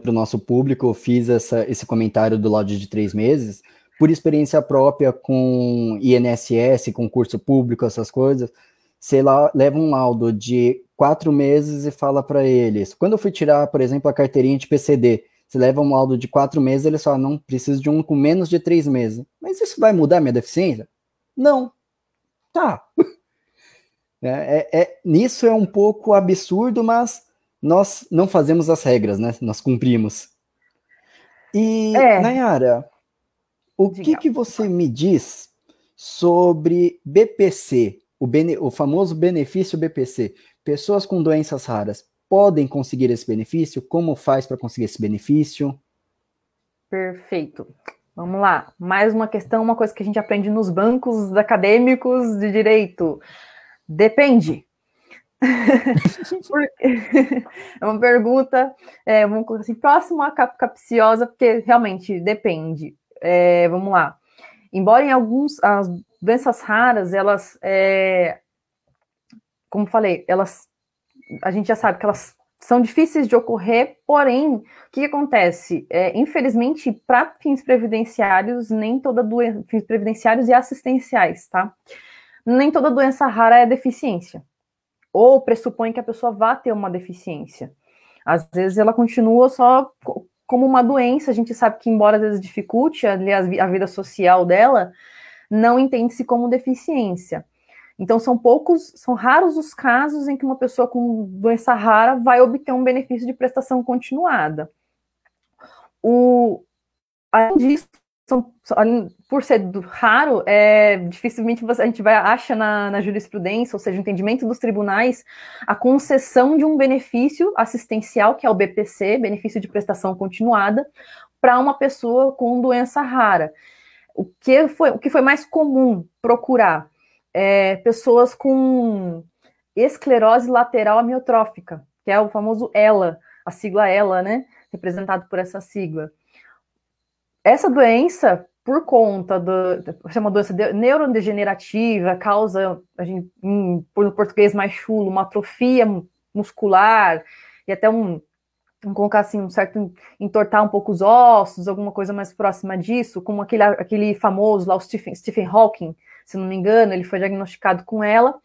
para o nosso público, eu fiz esse comentário do laudo de 3 meses, por experiência própria com INSS, concurso público, essas coisas. Você leva um laudo de 4 meses e fala para eles. Quando eu fui tirar, por exemplo, a carteirinha de PCD, você leva um laudo de 4 meses, eles falam, não, preciso de um com menos de 3 meses. Mas isso vai mudar minha deficiência? Não. Tá. Nisso é um pouco absurdo, mas nós não fazemos as regras, né? Nós cumprimos. E, Nayara, o que você me diz sobre BPC, o famoso benefício BPC? Pessoas com doenças raras podem conseguir esse benefício? Como faz para conseguir esse benefício? Perfeito. Vamos lá. Mais uma questão, uma coisa que a gente aprende nos bancos acadêmicos de direito. Depende. É uma pergunta, vamos colocar assim, próximo à capciosa, porque realmente depende. Vamos lá. Embora em as doenças raras, elas, como falei, a gente já sabe que elas são difíceis de ocorrer, porém, o que acontece? Infelizmente, para fins previdenciários, nem toda doença, fins previdenciários e assistenciais, tá? Nem toda doença rara é deficiência. Ou pressupõe que a pessoa vá ter uma deficiência. Às vezes ela continua só como uma doença, a gente sabe que, embora às vezes dificulte a vida social dela, não entende-se como deficiência. Então são raros os casos em que uma pessoa com doença rara vai obter um benefício de prestação continuada. Além disso, por ser raro, dificilmente a gente acha na jurisprudência, ou seja, o entendimento dos tribunais, a concessão de um benefício assistencial, que é o BPC, benefício de prestação continuada, para uma pessoa com doença rara. O que foi mais comum procurar? Pessoas com esclerose lateral amiotrófica, que é o famoso ELA, a sigla ELA, né? Representado por essa sigla. Essa doença, por conta é uma doença neurodegenerativa, causa, por português mais chulo, uma atrofia muscular e até vamos colocar assim, um certo entortar um pouco os ossos, alguma coisa mais próxima disso, como aquele famoso lá, o Stephen Hawking, se não me engano, ele foi diagnosticado com ela.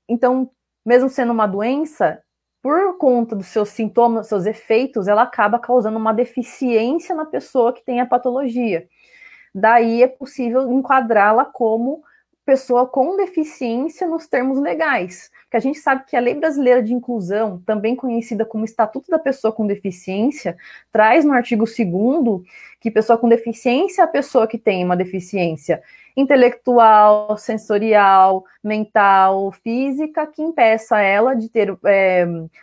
Então, mesmo sendo uma doença, por conta dos seus sintomas, seus efeitos, ela acaba causando uma deficiência na pessoa que tem a patologia. Daí é possível enquadrá-la como pessoa com deficiência nos termos legais. Porque a gente sabe que a Lei Brasileira de Inclusão, também conhecida como Estatuto da Pessoa com Deficiência, traz no artigo 2º que pessoa com deficiência é a pessoa que tem uma deficiência intelectual, sensorial, mental, física, que impeça ela de ter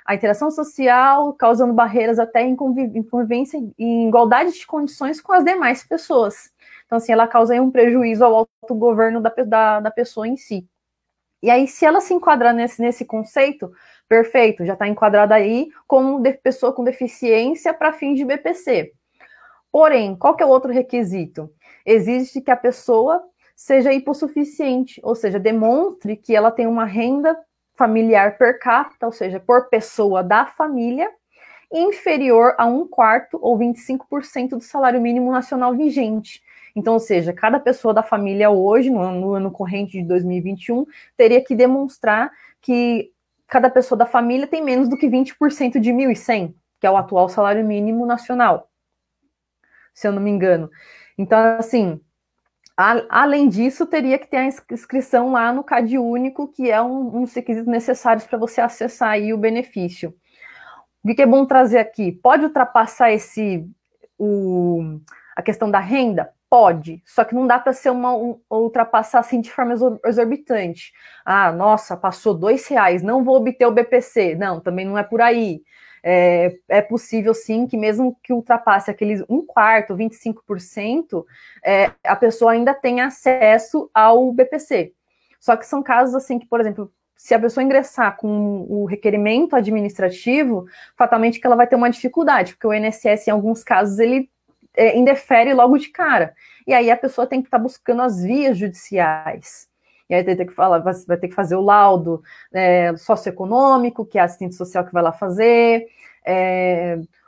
a interação social, causando barreiras até em convivência e em igualdade de condições com as demais pessoas. Então, assim, ela causa aí um prejuízo ao autogoverno da pessoa em si. E aí, se ela se enquadrar nesse conceito, perfeito, já está enquadrada aí como pessoa com deficiência para fins de BPC. Porém, qual que é o outro requisito? Exige que a pessoa seja hipossuficiente, ou seja, demonstre que ela tem uma renda familiar per capita, ou seja, por pessoa da família, inferior a 1/4 ou 25% do salário mínimo nacional vigente. Então, ou seja, cada pessoa da família hoje, no ano corrente de 2021, teria que demonstrar que cada pessoa da família tem menos do que 20% de 1.100, que é o atual salário mínimo nacional, se eu não me engano. Então, assim, além disso, teria que ter a inscrição lá no CAD único, que é um dos requisitos necessários para você acessar aí o benefício. O que é bom trazer aqui? Pode ultrapassar a questão da renda? Pode, só que não dá para ser ultrapassar assim de forma exorbitante. Ah, nossa, passou R$2, não vou obter o BPC. Não, também não é por aí. É possível sim que mesmo que ultrapasse aqueles 1/4, 25%, a pessoa ainda tenha acesso ao BPC. Só que são casos assim que, por exemplo, se a pessoa ingressar com o requerimento administrativo, fatalmente que ela vai ter uma dificuldade, porque o INSS, em alguns casos, ele indefere logo de cara. E aí a pessoa tem que estar buscando as vias judiciais. E aí vai ter que fazer o laudo socioeconômico, que é a assistente social que vai lá fazer,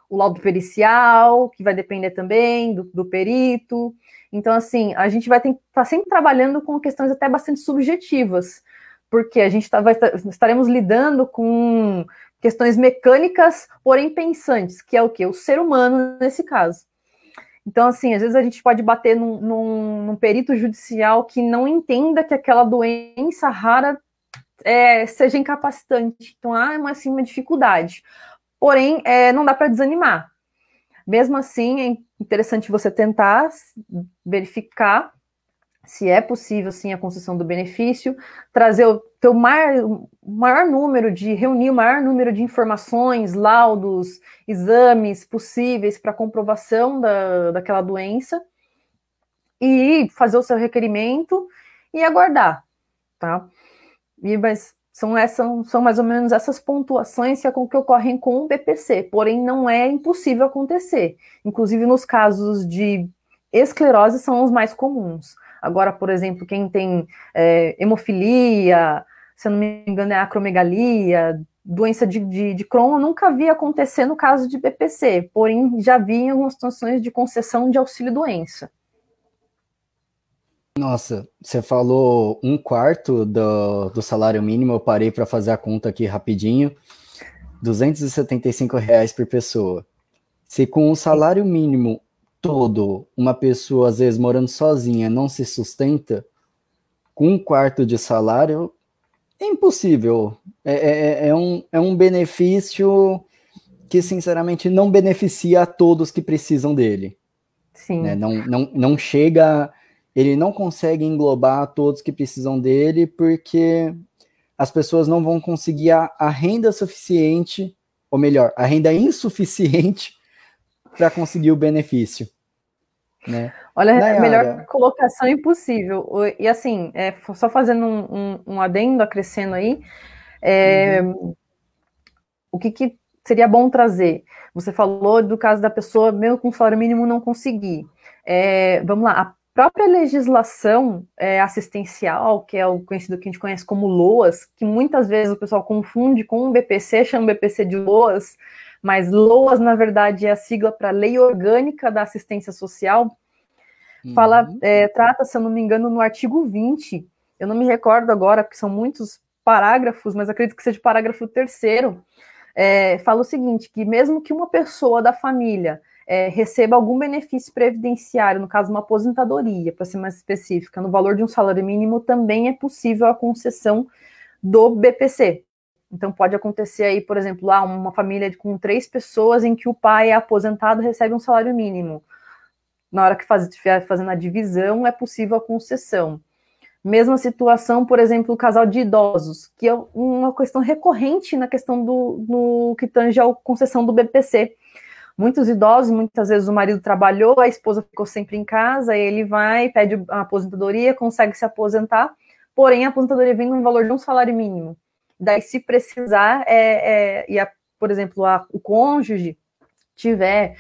o laudo pericial, que vai depender também do perito. Então, assim, a gente vai ter que estar sempre trabalhando com questões até bastante subjetivas, porque a gente estaremos lidando com questões mecânicas, porém pensantes, que é o quê? O ser humano nesse caso. Então, assim, às vezes a gente pode bater num perito judicial que não entenda que aquela doença rara seja incapacitante. Então, é uma dificuldade. Porém, não dá para desanimar. Mesmo assim, é interessante você tentar verificar se é possível, sim, a concessão do benefício, trazer reunir o maior número de informações, laudos, exames possíveis para comprovação daquela doença e fazer o seu requerimento e aguardar, tá? Mas são mais ou menos essas pontuações que ocorrem com o BPC, porém não é impossível acontecer. Inclusive nos casos de esclerose são os mais comuns. Agora, por exemplo, quem tem hemofilia, se eu não me engano é acromegalia, doença de Crohn, eu nunca vi acontecer no caso de BPC, porém já vi em algumas situações de concessão de auxílio-doença. Nossa, você falou 1/4 do salário mínimo, eu parei para fazer a conta aqui rapidinho, R$275 por pessoa. Se com o salário mínimo todo, uma pessoa, às vezes, morando sozinha, não se sustenta, com 1/4 de salário, é impossível. É um benefício que, sinceramente, não beneficia a todos que precisam dele. Sim. Né? Não chega, ele não consegue englobar todos que precisam dele, porque as pessoas não vão conseguir a renda suficiente, ou melhor, a renda insuficiente para conseguir o benefício. Né? Olha, Nayara, a melhor colocação impossível. E assim, só fazendo um adendo, acrescendo aí, o que seria bom trazer? Você falou do caso da pessoa, mesmo com salário mínimo, não conseguir. Vamos lá, a própria legislação assistencial, que é o conhecido que a gente conhece como LOAS, que muitas vezes o pessoal confunde com o BPC, chama o BPC de LOAS, mas LOAS, na verdade, é a sigla para Lei Orgânica da Assistência Social, trata, se eu não me engano, no artigo 20, eu não me recordo agora, porque são muitos parágrafos, mas acredito que seja o parágrafo 3º, fala o seguinte, que mesmo que uma pessoa da família receba algum benefício previdenciário, no caso uma aposentadoria, para ser mais específica, no valor de um salário mínimo, também é possível a concessão do BPC. Então pode acontecer aí, por exemplo, uma família com 3 pessoas em que o pai é aposentado e recebe um salário mínimo. Na hora que estiver fazendo a divisão, é possível a concessão. Mesma situação, por exemplo, o casal de idosos, que é uma questão recorrente na questão no que tange a concessão do BPC. Muitos idosos, muitas vezes o marido trabalhou, a esposa ficou sempre em casa, ele vai, pede a aposentadoria, consegue se aposentar, porém a aposentadoria vem num valor de um salário mínimo. Daí, se precisar, por exemplo, o cônjuge tiver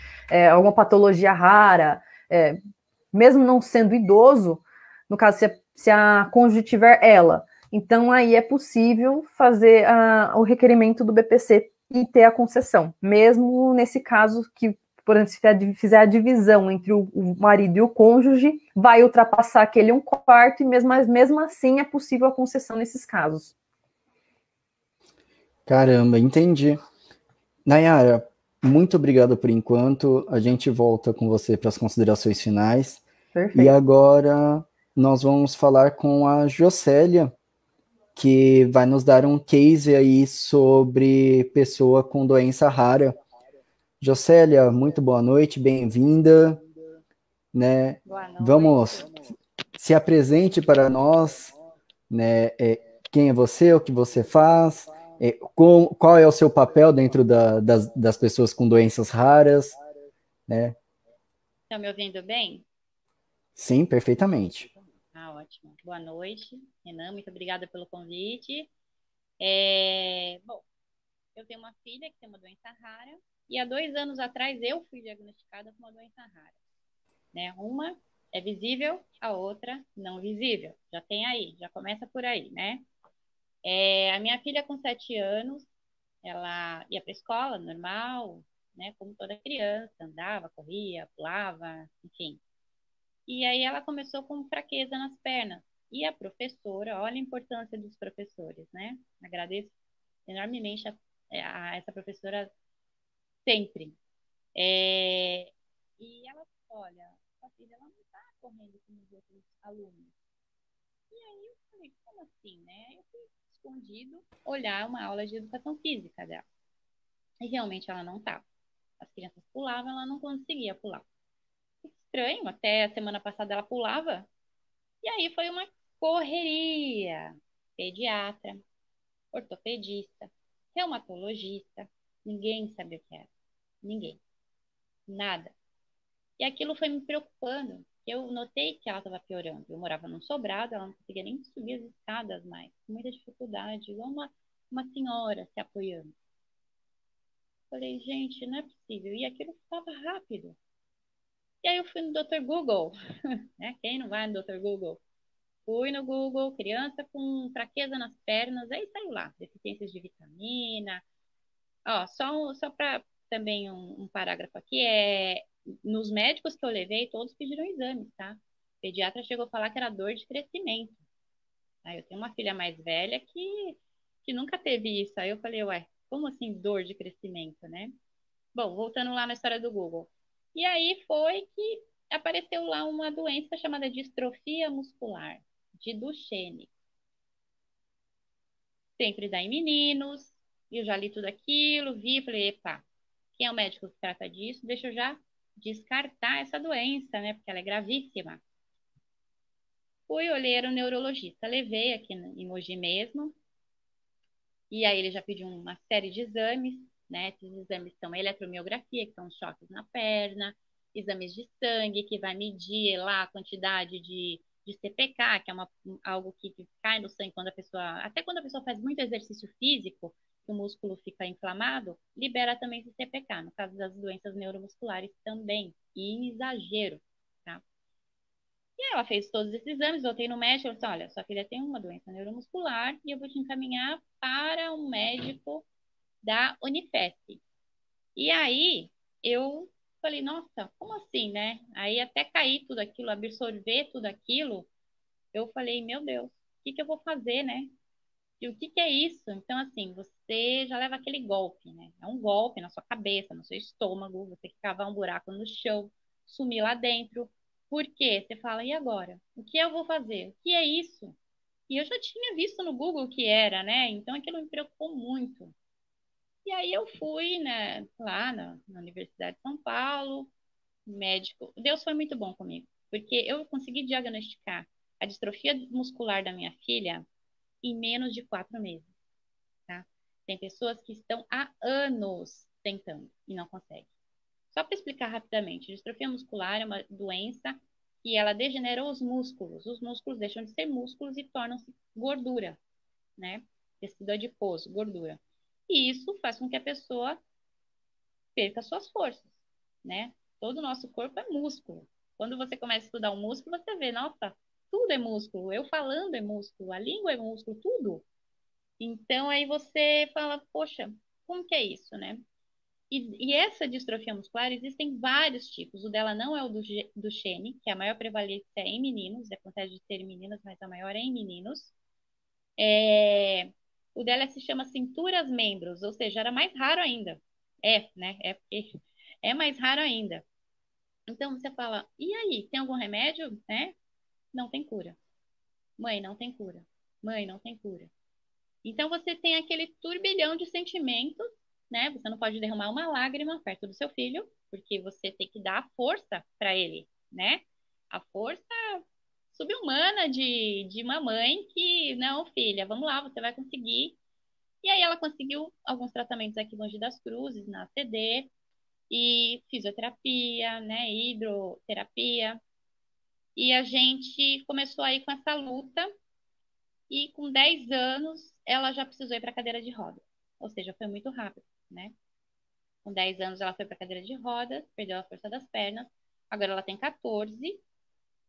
alguma patologia rara, mesmo não sendo idoso, no caso, se a cônjuge tiver ela, então aí é possível fazer o requerimento do BPC e ter a concessão, mesmo nesse caso que, por exemplo, se fizer a divisão entre o marido e o cônjuge, vai ultrapassar aquele 1/4, e mesmo assim é possível a concessão nesses casos. Caramba, entendi. Nayara, muito obrigado por enquanto. A gente volta com você para as considerações finais. Perfeito. E agora nós vamos falar com a Jocélia, que vai nos dar um case aí sobre pessoa com doença rara. Jocélia, muito boa noite, bem-vinda. Né? Boa noite. Vamos, se apresente para nós, né? Quem é você, o que você faz, qual é o seu papel dentro das pessoas com doenças raras, né? Estão me ouvindo bem? Sim, perfeitamente. Ótimo. Boa noite, Renan, muito obrigada pelo convite. Bom, eu tenho uma filha que tem uma doença rara, e há 2 anos atrás eu fui diagnosticada com uma doença rara. Né? Uma é visível, a outra não visível. Já tem aí, já começa por aí, né? A minha filha com 7 anos, ela ia para a escola, normal, né? Como toda criança, andava, corria, pulava, enfim. E aí ela começou com fraqueza nas pernas. E a professora, olha a importância dos professores, né? Agradeço enormemente a essa professora sempre. E ela, olha, sua filha ela não está correndo como os outros alunos. E aí eu falei, como assim, né? Eu fui escondido olhar uma aula de educação física dela. E realmente ela não estava. As crianças pulavam, ela não conseguia pular. Estranho, até a semana passada ela pulava. E aí foi uma correria. Pediatra, ortopedista, reumatologista. Ninguém sabia o que era. Ninguém. Nada. E aquilo foi me preocupando. Eu notei que ela estava piorando. Eu morava num sobrado, ela não conseguia nem subir as escadas mais. Com muita dificuldade. Igual uma senhora se apoiando. Falei, gente, não é possível. E aquilo estava rápido. E aí eu fui no Dr. Google. Né? Quem não vai no Dr. Google? Fui no Google, criança com fraqueza nas pernas, aí saiu lá, deficiências de vitamina. Ó, só para também um parágrafo aqui, nos médicos que eu levei, todos pediram exames, tá? O pediatra chegou a falar que era dor de crescimento. Aí eu tenho uma filha mais velha que nunca teve isso. Aí eu falei, ué, como assim dor de crescimento, né? Bom, voltando lá na história do Google. E aí foi que apareceu lá uma doença chamada distrofia muscular, de Duchenne. Sempre dá em meninos, e eu já li tudo aquilo, vi, falei, epa, quem é o médico que trata disso? Deixa eu já descartar essa doença, né, porque ela é gravíssima. Fui, olhei, era um neurologista, levei aqui em Mogi mesmo, e aí ele já pediu uma série de exames, né, esses exames são eletromiografia, que são choques na perna, exames de sangue, que vai medir lá a quantidade de CPK, que é algo que cai no sangue até quando a pessoa faz muito exercício físico, o músculo fica inflamado, libera também esse CPK, no caso das doenças neuromusculares também, e em exagero, tá? E aí ela fez todos esses exames, voltei no médico, ela disse, olha, sua filha tem uma doença neuromuscular e eu vou te encaminhar para um médico da Unifesp. E aí eu falei, nossa, como assim, né? Aí até cair tudo aquilo, absorver tudo aquilo, eu falei, meu Deus, o que eu vou fazer, né? E o que é isso? Então, assim, você já leva aquele golpe, né? É um golpe na sua cabeça, no seu estômago, você tem que cavar um buraco no chão, sumir lá dentro. Por quê? Você fala, e agora? O que eu vou fazer? O que é isso? E eu já tinha visto no Google o que era, né? Então aquilo me preocupou muito. E aí eu fui, né, lá na Universidade de São Paulo, médico. Deus foi muito bom comigo, porque eu consegui diagnosticar a distrofia muscular da minha filha em menos de 4 meses, tá? Tem pessoas que estão há anos tentando e não conseguem. Só para explicar rapidamente, distrofia muscular é uma doença e ela degenerou os músculos. Os músculos deixam de ser músculos e tornam-se gordura, né? Tecido adiposo, gordura. E isso faz com que a pessoa perca suas forças, né? Todo o nosso corpo é músculo. Quando você começa a estudar o músculo, você vê, nossa, tudo é músculo. Eu falando é músculo, a língua é músculo, tudo. Então aí você fala, poxa, como que é isso, né? E essa distrofia muscular, existem vários tipos. O dela não é o do Duchenne, que a maior prevalência é em meninos, acontece de ser em meninas, mas a maior é em meninos. O dela se chama cinturas membros, ou seja, era mais raro ainda. É, né? É porque é mais raro ainda. Então você fala, e aí, tem algum remédio? Né? Não tem cura. Mãe, não tem cura. Mãe, não tem cura. Então você tem aquele turbilhão de sentimentos, né? Você não pode derramar uma lágrima perto do seu filho, porque você tem que dar a força para ele, né? A força subhumana de uma mãe que, não, filha, vamos lá, você vai conseguir. E aí ela conseguiu alguns tratamentos aqui longe das Cruzes, na CD, e fisioterapia, né, hidroterapia. E a gente começou aí com essa luta e com 10 anos ela já precisou ir para cadeira de rodas. Ou seja, foi muito rápido, né? Com 10 anos ela foi para cadeira de rodas, perdeu a força das pernas. Agora ela tem 14,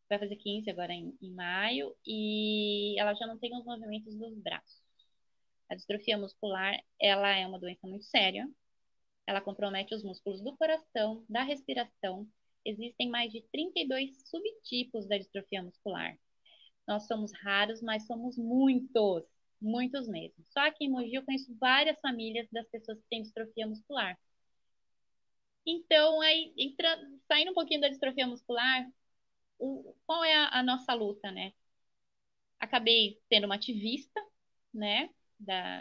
vai fazer 15 agora em maio, e ela já não tem os movimentos dos braços. A distrofia muscular, ela é uma doença muito séria. Ela compromete os músculos do coração, da respiração. Existem mais de 32 subtipos da distrofia muscular. Nós somos raros, mas somos muitos, muitos mesmo. Só aqui em Mogi eu conheço várias famílias das pessoas que têm distrofia muscular. Então, aí, saindo um pouquinho da distrofia muscular, qual é a nossa luta, né? Acabei sendo uma ativista, né?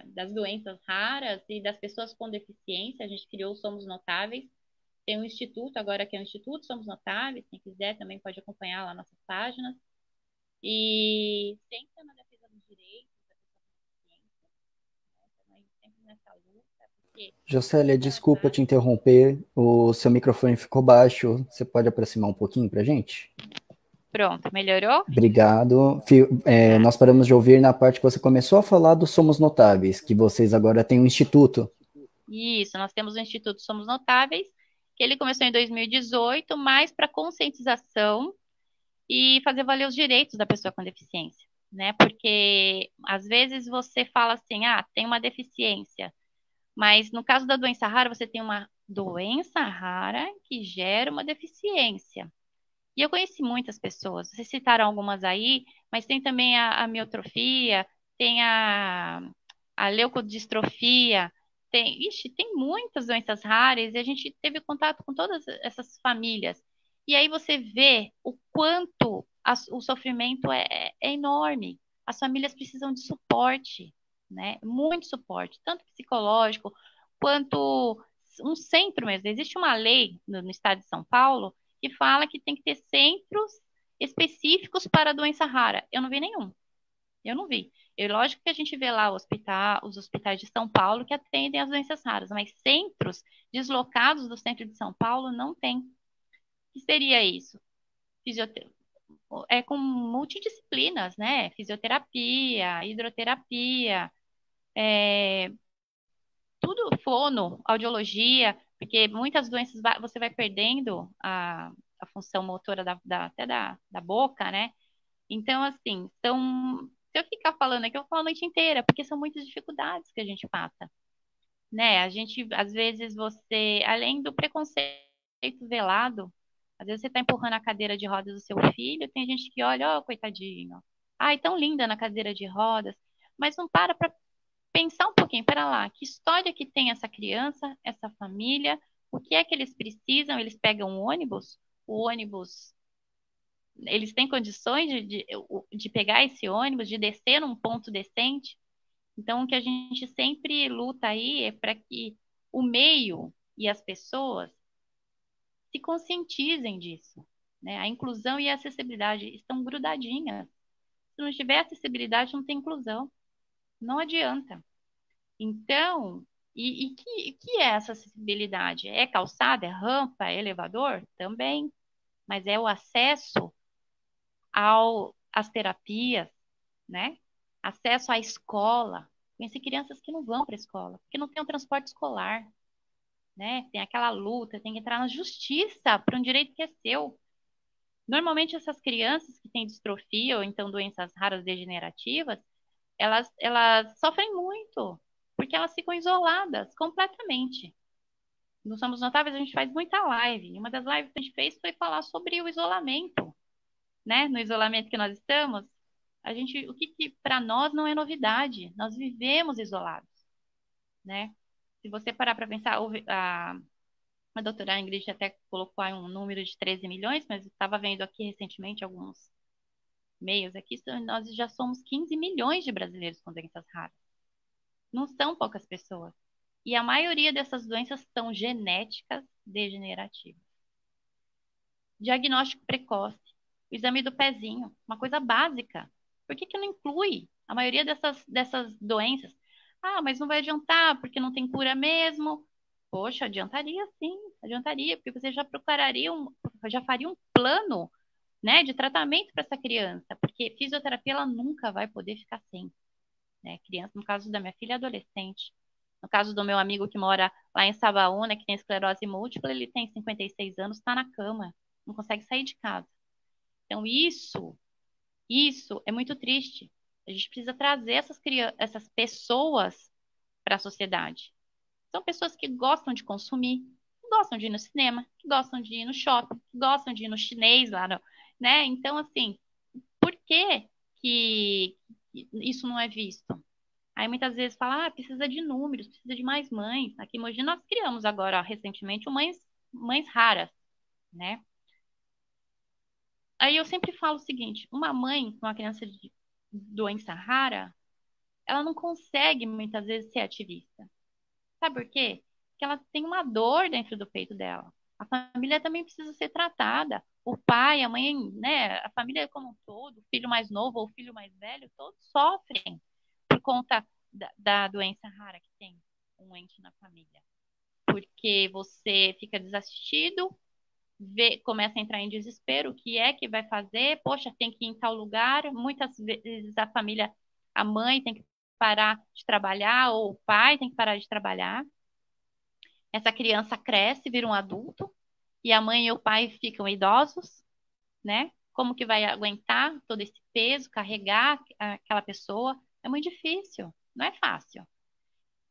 Das doenças raras e das pessoas com deficiência. A gente criou o Somos Notáveis. Tem um instituto agora que é o Instituto Somos Notáveis. Quem quiser também pode acompanhar lá nossas páginas. E sempre na defesa dos direitos da pessoa com deficiência, né? Também sempre nessa luta, porque Jocélia, nunca é desculpa te fácil. interromper, o seu microfone ficou baixo, você pode aproximar um pouquinho para gente? Pronto, melhorou? Obrigado. Ah, Nós paramos de ouvir na parte que você começou a falar do Somos Notáveis, que vocês agora têm um instituto. isso, nós temos o Instituto Somos Notáveis, que ele começou em 2018, mais para conscientização e fazer valer os direitos da pessoa com deficiência, né? Porque às vezes você fala assim, ah, tem uma deficiência, mas no caso da doença rara, você tem uma doença rara que gera uma deficiência. E eu conheci muitas pessoas, vocês citaram algumas aí, mas tem também a miotrofia, tem a leucodistrofia, tem muitas doenças raras e a gente teve contato com todas essas famílias. E aí você vê o quanto o sofrimento é enorme. As famílias precisam de suporte, né? Muito suporte, tanto psicológico quanto um centro mesmo. Existe uma lei no estado de São Paulo que fala que tem que ter centros específicos para a doença rara. Eu não vi nenhum. Eu não vi. Lógico que a gente vê lá os hospitais de São Paulo que atendem as doenças raras, mas centros deslocados do centro de São Paulo não tem. O que seria isso? Fisioterapia. É com multidisciplinas, né? Fisioterapia, hidroterapia, tudo fono, audiologia, porque muitas doenças você vai perdendo a função motora até da boca, né? Então, assim, se eu ficar falando aqui, eu vou falar a noite inteira, porque são muitas dificuldades que a gente passa, né? A gente, às vezes, além do preconceito velado, às vezes você está empurrando a cadeira de rodas do seu filho, tem gente que olha, ó, coitadinho, ai, tão linda na cadeira de rodas, mas não para pensar um pouquinho, pera lá, que história que tem essa criança, essa família, o que é que eles precisam? Eles pegam um ônibus, o ônibus, eles têm condições de pegar esse ônibus, de descer num ponto decente? Então, o que a gente sempre luta aí é para que o meio e as pessoas se conscientizem disso, né? A inclusão e a acessibilidade estão grudadinhas. Se não tiver acessibilidade, não tem inclusão. Não adianta. Então, que é essa acessibilidade? É calçada, é rampa, é elevador? Também. Mas é o acesso às terapias, né? Acesso à escola. Conheci crianças que não vão para a escola, porque não tem o transporte escolar, né? Tem aquela luta, tem que entrar na justiça para um direito que é seu. Normalmente essas crianças que têm distrofia ou então doenças raras degenerativas, elas sofrem muito, porque elas ficam isoladas completamente. No Somos Notáveis a gente faz muita live. E uma das lives que a gente fez foi falar sobre o isolamento, né? No isolamento que nós estamos, o que para nós não é novidade. Nós vivemos isolados, né? Se você parar para pensar, a doutora Ingrid até colocou aí um número de 13 milhões, mas eu estava vendo aqui recentemente alguns meios aqui, nós já somos 15 milhões de brasileiros com doenças raras. Não são poucas pessoas. E a maioria dessas doenças são genéticas degenerativas. Diagnóstico precoce, o exame do pezinho, uma coisa básica. Por que não inclui a maioria dessas doenças? Ah, mas não vai adiantar, porque não tem cura mesmo. Poxa, adiantaria sim, adiantaria, porque você já já faria um plano, né, de tratamento para essa criança, porque fisioterapia ela nunca vai poder ficar sem, né? Criança, no caso da minha filha, adolescente. No caso do meu amigo que mora lá em Sabaúna, que tem esclerose múltipla, ele tem 56 anos, está na cama, não consegue sair de casa. Então, isso é muito triste. A gente precisa trazer essas pessoas para a sociedade. São pessoas que gostam de consumir, que gostam de ir no cinema, que gostam de ir no shopping, que gostam de ir no chinês lá, né? Então, assim, por que isso não é visto? Aí muitas vezes fala, precisa de números, precisa de mais mães. Aqui em Mogi nós criamos agora, ó, recentemente, mães raras, né? Aí eu sempre falo o seguinte, uma mãe com uma criança de doença rara, ela não consegue muitas vezes ser ativista. Sabe por quê? Porque ela tem uma dor dentro do peito dela. A família também precisa ser tratada. O pai, a mãe, né? A família como um todo, o filho mais novo ou o filho mais velho, todos sofrem por conta da doença rara que tem um ente na família. Porque você fica desassistido, começa a entrar em desespero, o que é que vai fazer? Poxa, tem que ir em tal lugar. Muitas vezes a família, a mãe tem que parar de trabalhar, ou o pai tem que parar de trabalhar. Essa criança cresce, vira um adulto, e a mãe e o pai ficam idosos, né? Como que vai aguentar todo esse peso, carregar aquela pessoa? É muito difícil, não é fácil.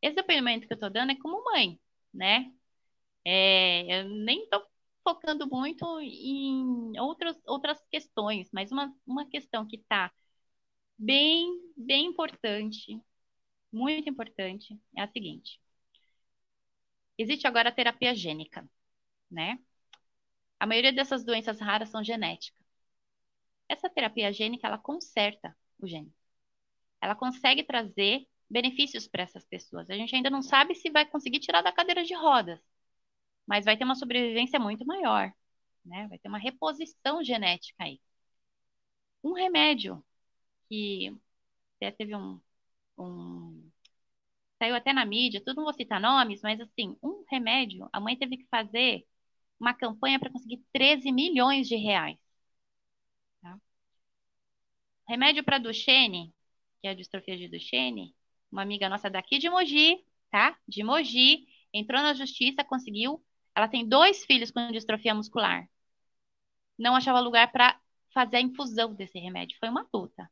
Esse depoimento que eu estou dando é como mãe, né? Eu nem estou focando muito em outras questões, mas uma questão que está bem importante, muito importante, é a seguinte. Existe agora a terapia gênica, né? A maioria dessas doenças raras são genéticas. Essa terapia gênica, ela conserta o gene. Ela consegue trazer benefícios para essas pessoas. A gente ainda não sabe se vai conseguir tirar da cadeira de rodas, mas vai ter uma sobrevivência muito maior, né? Vai ter uma reposição genética aí. Um remédio que até teve saiu até na mídia, tudo não vou citar nomes, mas assim, um remédio, a mãe teve que fazer uma campanha para conseguir 13 milhões de reais. Tá? Remédio para Duchenne, que é a distrofia de Duchenne, uma amiga nossa daqui de Mogi, tá? De Mogi, entrou na justiça, conseguiu. Ela tem 2 filhos com distrofia muscular. Não achava lugar para fazer a infusão desse remédio. Foi uma luta.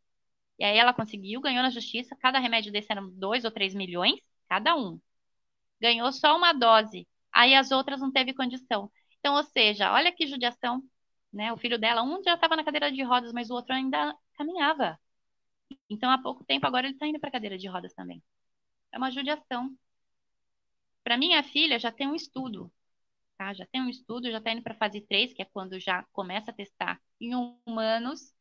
E aí ela conseguiu, ganhou na justiça. Cada remédio desse eram 2 ou 3 milhões, cada um. Ganhou só uma dose. Aí as outras não teve condição. Então, ou seja, olha que judiação, né? O filho dela, um já estava na cadeira de rodas, mas o outro ainda caminhava. Então, há pouco tempo, agora ele está indo para a cadeira de rodas também. É uma judiação. Para minha filha, já tem um estudo, tá? Já tem um estudo, já está indo para a fase 3, que é quando já começa a testar em humanos.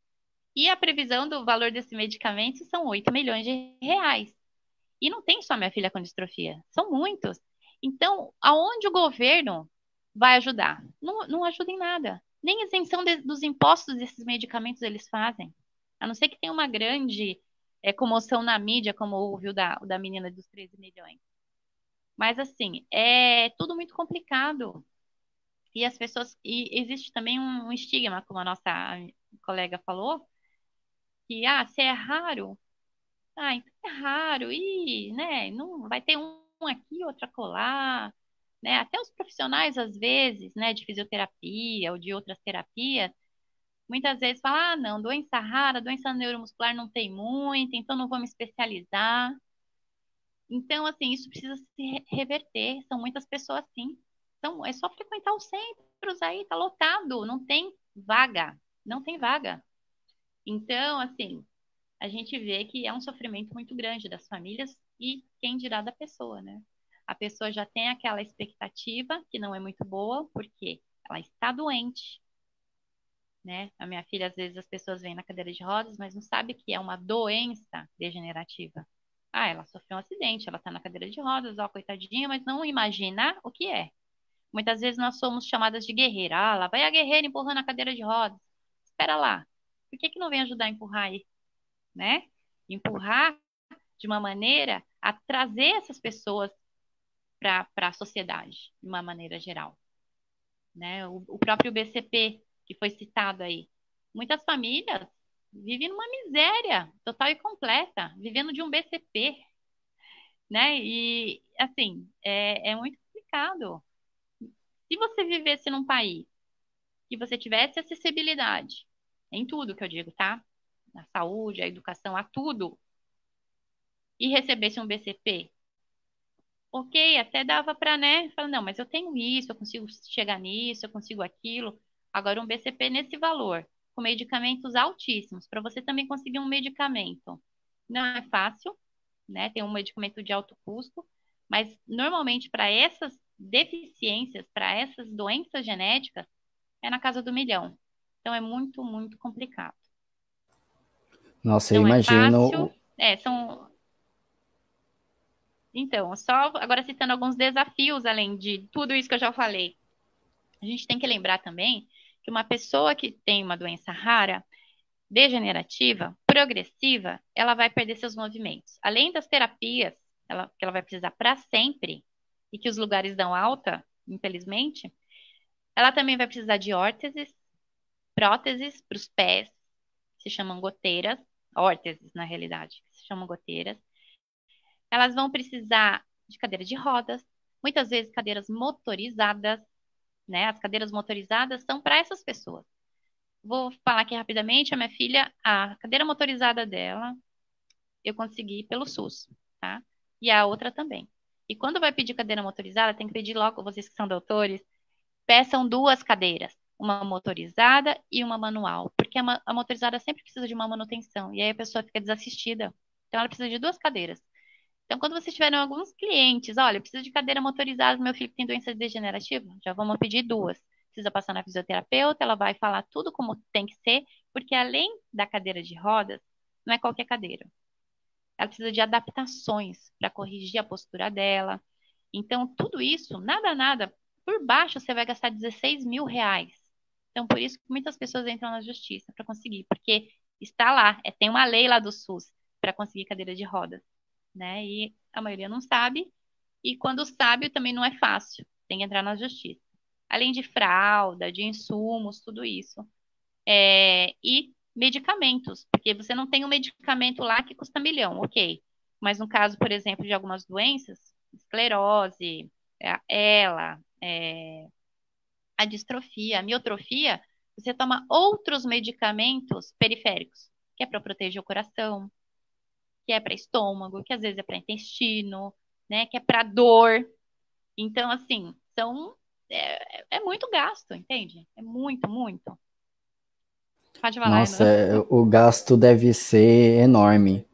E a previsão do valor desse medicamento são 8 milhões de reais. E não tem só minha filha com distrofia, são muitos. Então, aonde o governo vai ajudar? Não ajuda em nada. Nem isenção dos impostos desses medicamentos eles fazem. A não ser que tenha uma grande comoção na mídia, como houve o da menina dos 13 milhões. Mas, assim, é tudo muito complicado. E as pessoas, e existe também um estigma, como a nossa colega falou, que, se é raro, então é raro, e, né, não vai ter um aqui, outro acolá, né, até os profissionais, às vezes, né, de fisioterapia ou de outras terapias, muitas vezes falam, não, doença rara, doença neuromuscular não tem muito, então não vou me especializar. Então, assim, isso precisa se reverter. São muitas pessoas assim. Então, é só frequentar os centros aí, tá lotado, não tem vaga, não tem vaga. Então, assim, a gente vê que é um sofrimento muito grande das famílias e quem dirá da pessoa, né? A pessoa já tem aquela expectativa que não é muito boa, porque ela está doente, né? A minha filha, às vezes, as pessoas vêm na cadeira de rodas, mas não sabe que é uma doença degenerativa. Ela sofreu um acidente, ela está na cadeira de rodas, ó, coitadinha, mas não imagina o que é. Muitas vezes nós somos chamadas de guerreira. Lá vai a guerreira empurrando a cadeira de rodas. Espera lá. Por que que não vem ajudar a empurrar aí, né? Empurrar de uma maneira a trazer essas pessoas para a sociedade, de uma maneira geral, né? O próprio BCP, que foi citado aí. Muitas famílias vivem numa miséria total e completa, vivendo de um BCP, né? E, assim, é muito complicado. Se você vivesse num país que você tivesse acessibilidade em tudo que eu digo, tá? Na saúde, a educação, a tudo, e recebesse um BCP, ok, até dava para, né? Falar, não, mas eu tenho isso, eu consigo chegar nisso, eu consigo aquilo. Agora, um BCP nesse valor, com medicamentos altíssimos, para você também conseguir um medicamento. Não é fácil, né? Tem um medicamento de alto custo, mas normalmente para essas deficiências, para essas doenças genéticas, é na casa do milhão. Então é muito, muito complicado. Nossa, eu Não é imagino. fácil. Então, só agora citando alguns desafios além de tudo isso que eu já falei. A gente tem que lembrar também que uma pessoa que tem uma doença rara, degenerativa, progressiva, ela vai perder seus movimentos. Além das terapias que ela vai precisar para sempre, e que os lugares dão alta, infelizmente, ela também vai precisar de órteses, próteses para os pés, que se chamam goteiras, órteses na realidade, que se chamam goteiras. Elas vão precisar de cadeira de rodas, muitas vezes cadeiras motorizadas, né? As cadeiras motorizadas são para essas pessoas. Vou falar aqui rapidamente, a minha filha, a cadeira motorizada dela, eu consegui pelo SUS, tá? E a outra também. E quando vai pedir cadeira motorizada, tem que pedir logo, vocês que são doutores, peçam duas cadeiras, uma motorizada e uma manual, porque a motorizada sempre precisa de uma manutenção, e aí a pessoa fica desassistida. Então ela precisa de duas cadeiras. Então, quando vocês tiverem alguns clientes, olha, eu preciso de cadeira motorizada, meu filho tem doença degenerativa, já vamos pedir duas. Precisa passar na fisioterapeuta, ela vai falar tudo como tem que ser, porque além da cadeira de rodas, não é qualquer cadeira. Ela precisa de adaptações para corrigir a postura dela. Então, tudo isso, nada, nada, por baixo você vai gastar 16 mil reais. Então, por isso que muitas pessoas entram na justiça para conseguir, porque está lá, tem uma lei lá do SUS para conseguir cadeira de rodas, né? E a maioria não sabe, e quando sabe também não é fácil, tem que entrar na justiça. Além de fralda, de insumos, tudo isso. E medicamentos, porque você não tem um medicamento lá que custa milhão, ok. Mas no caso, por exemplo, de algumas doenças, esclerose, a distrofia, a miotrofia, você toma outros medicamentos periféricos, que é para proteger o coração, que é para estômago, que às vezes é para intestino, né, que é para dor. Então, assim, é muito gasto, entende? É muito, muito. Pode falar, Nossa, Renan. o gasto deve ser enorme.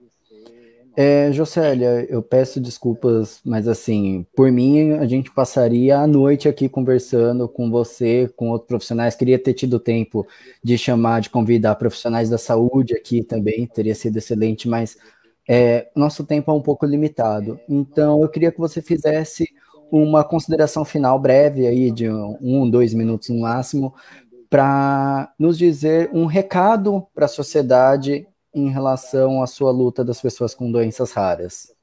Jocélia, eu peço desculpas, mas assim, por mim, a gente passaria a noite aqui conversando com você, com outros profissionais. Queria ter tido tempo de chamar, de convidar profissionais da saúde aqui também, teria sido excelente, mas nosso tempo é um pouco limitado. Então, eu queria que você fizesse uma consideração final breve aí, de 2 minutos no máximo, para nos dizer um recado para a sociedade em relação à sua luta das pessoas com doenças raras.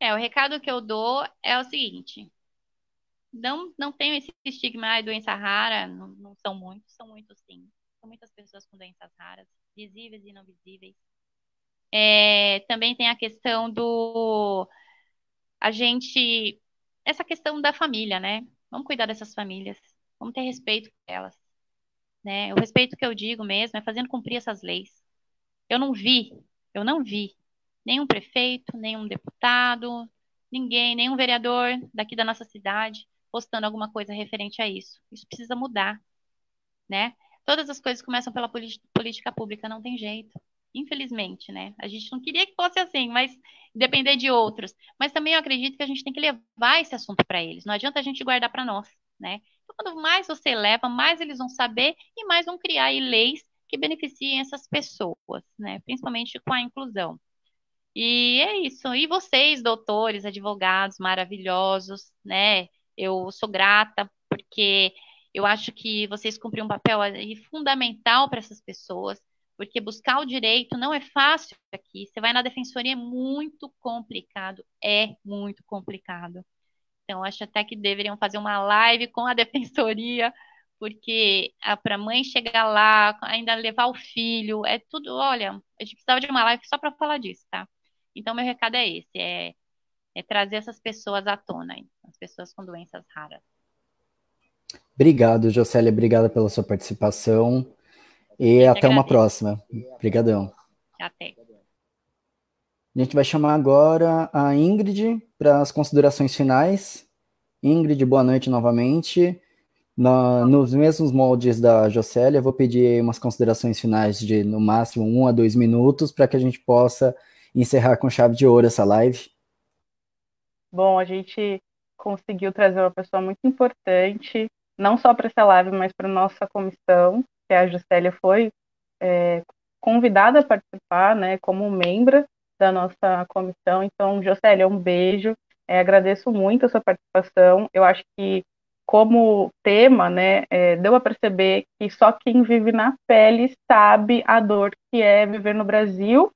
O recado que eu dou é o seguinte: não tenham esse estigma de doença rara, não são muitos sim. São muitas pessoas com doenças raras, visíveis e não visíveis. Também tem a questão essa questão da família, né? Vamos cuidar dessas famílias, vamos ter respeito por elas, né? O respeito que eu digo mesmo é fazendo cumprir essas leis. Eu não vi nenhum prefeito, nenhum deputado, ninguém, nenhum vereador daqui da nossa cidade postando alguma coisa referente a isso. Isso precisa mudar, né? Todas as coisas começam pela política pública, não tem jeito. Infelizmente, né? A gente não queria que fosse assim, mas depender de outros. Mas também eu acredito que a gente tem que levar esse assunto para eles. Não adianta a gente guardar para nós, né? Então, quando mais você leva, mais eles vão saber e mais vão criar aí leis que beneficiem essas pessoas, né? Principalmente com a inclusão. E é isso. E vocês, doutores, advogados maravilhosos, né? Eu sou grata porque eu acho que vocês cumprem um papel aí fundamental para essas pessoas, porque buscar o direito não é fácil aqui. Você vai na defensoria, é muito complicado. Então, acho até que deveriam fazer uma live com a defensoria, porque para a mãe chegar lá, ainda levar o filho, é tudo. Olha, a gente precisava de uma live só para falar disso, tá? Então, meu recado é esse: é trazer essas pessoas à tona, hein? As pessoas com doenças raras. Obrigado, Jocélia, obrigada pela sua participação e até uma próxima. Obrigadão. Até. A gente vai chamar agora a Ingrid para as considerações finais. Ingrid, boa noite novamente. Nos mesmos moldes da Jocélia, eu vou pedir umas considerações finais de, no máximo, 1 a 2 minutos, para que a gente possa encerrar com chave de ouro essa live. Bom, a gente conseguiu trazer uma pessoa muito importante, não só para essa live, mas para a nossa comissão, que a Jocélia foi convidada a participar, né, como membro da nossa comissão. Então, Jocélia, um beijo, agradeço muito a sua participação. Eu acho que, como tema, né, deu a perceber que só quem vive na pele sabe a dor que é viver no Brasil,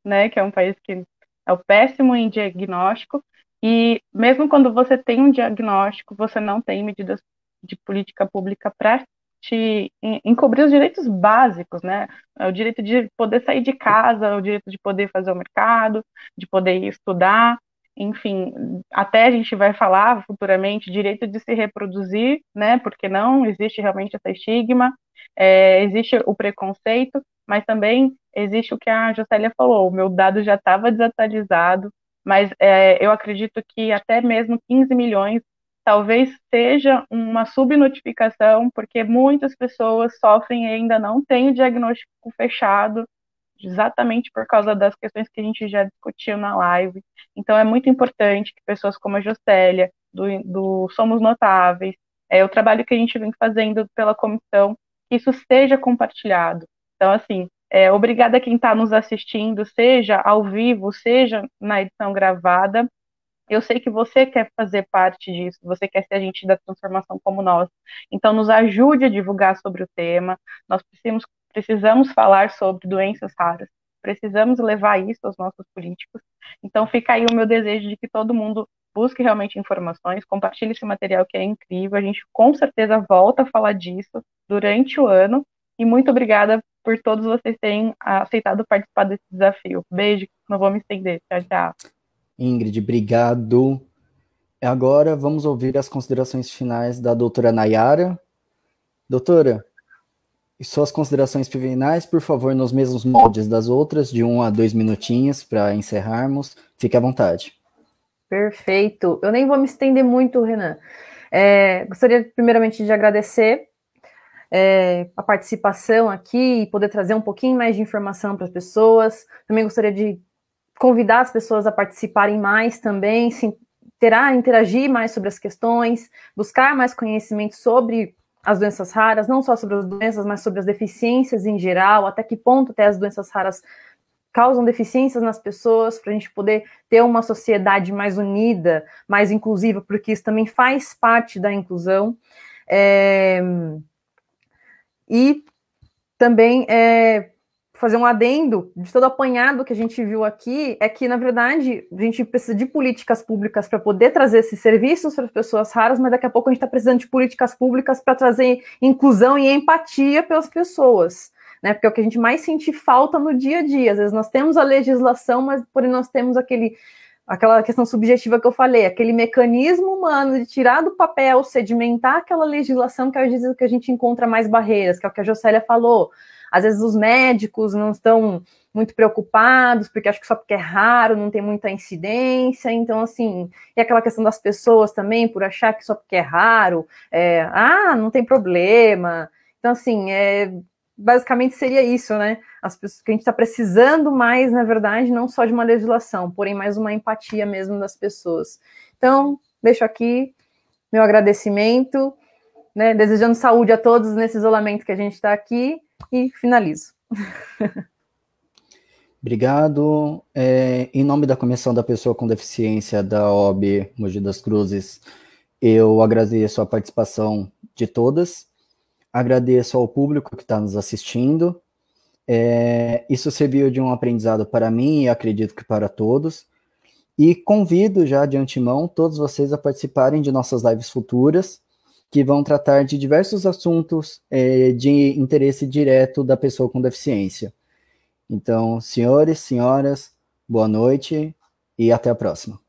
né, que é um país que é o péssimo em diagnóstico, e mesmo quando você tem um diagnóstico, você não tem medidas de política pública para te encobrir os direitos básicos, né? O direito de poder sair de casa, o direito de poder fazer o mercado, de poder estudar, enfim, até a gente vai falar futuramente direito de se reproduzir, né? Porque não existe realmente esse estigma, existe o preconceito, mas também existe o que a Jocélia falou, o meu dado já estava desatualizado, mas eu acredito que até mesmo 15 milhões talvez seja uma subnotificação, porque muitas pessoas sofrem e ainda não têm o diagnóstico fechado, exatamente por causa das questões que a gente já discutiu na live. Então, é muito importante que pessoas como a Jocélia, do Somos Notáveis, o trabalho que a gente vem fazendo pela comissão, que isso seja compartilhado. Então, assim, obrigada a quem está nos assistindo, seja ao vivo, seja na edição gravada. Eu sei que você quer fazer parte disso, você quer ser agente da transformação como nós. Então, nos ajude a divulgar sobre o tema. Nós precisamos falar sobre doenças raras. Precisamos levar isso aos nossos políticos. Então, fica aí o meu desejo de que todo mundo busque realmente informações, compartilhe esse material que é incrível. A gente com certeza volta a falar disso durante o ano. E muito obrigada por todos vocês terem aceitado participar desse desafio. Beijo, não vou me estender. Tchau, tchau. Ingrid, obrigado. Agora vamos ouvir as considerações finais da doutora Nayara. Doutora, e suas considerações finais, por favor, nos mesmos moldes das outras, de 1 a 2 minutinhos para encerrarmos. Fique à vontade. Perfeito. Eu nem vou me estender muito, Renan. Gostaria primeiramente de agradecer a participação aqui e poder trazer um pouquinho mais de informação para as pessoas. Também gostaria de convidar as pessoas a participarem mais também, se interagir mais sobre as questões, buscar mais conhecimento sobre as doenças raras, não só sobre as doenças, mas sobre as deficiências em geral, até que ponto até as doenças raras causam deficiências nas pessoas, para a gente poder ter uma sociedade mais unida, mais inclusiva, porque isso também faz parte da inclusão. E também fazer um adendo de todo apanhado que a gente viu aqui, é que, na verdade, a gente precisa de políticas públicas para poder trazer esses serviços para as pessoas raras, mas daqui a pouco a gente está precisando de políticas públicas para trazer inclusão e empatia pelas pessoas, né? Porque é o que a gente mais sente falta no dia a dia. Às vezes nós temos a legislação, mas porém nós temos aquela questão subjetiva que eu falei, aquele mecanismo humano de tirar do papel, sedimentar aquela legislação, que às vezes é o que a gente encontra mais barreiras, que é o que a Jocélia falou. Às vezes os médicos não estão muito preocupados, porque acho que só porque é raro, não tem muita incidência, então, assim, e aquela questão das pessoas também, por achar que só porque é raro, não tem problema. Então, assim, basicamente seria isso, né? As pessoas que a gente está precisando mais, na verdade, não só de uma legislação, porém mais uma empatia mesmo das pessoas. Então, deixo aqui meu agradecimento, né? Desejando saúde a todos nesse isolamento que a gente está aqui e finalizo. Obrigado. Em nome da Comissão da Pessoa com Deficiência da OAB Mogi das Cruzes, eu agradeço a participação de todas, agradeço ao público que está nos assistindo. Isso serviu de um aprendizado para mim e acredito que para todos. E convido já de antemão todos vocês a participarem de nossas lives futuras, que vão tratar de diversos assuntos de interesse direto da pessoa com deficiência. Então, senhores, senhoras, boa noite e até a próxima.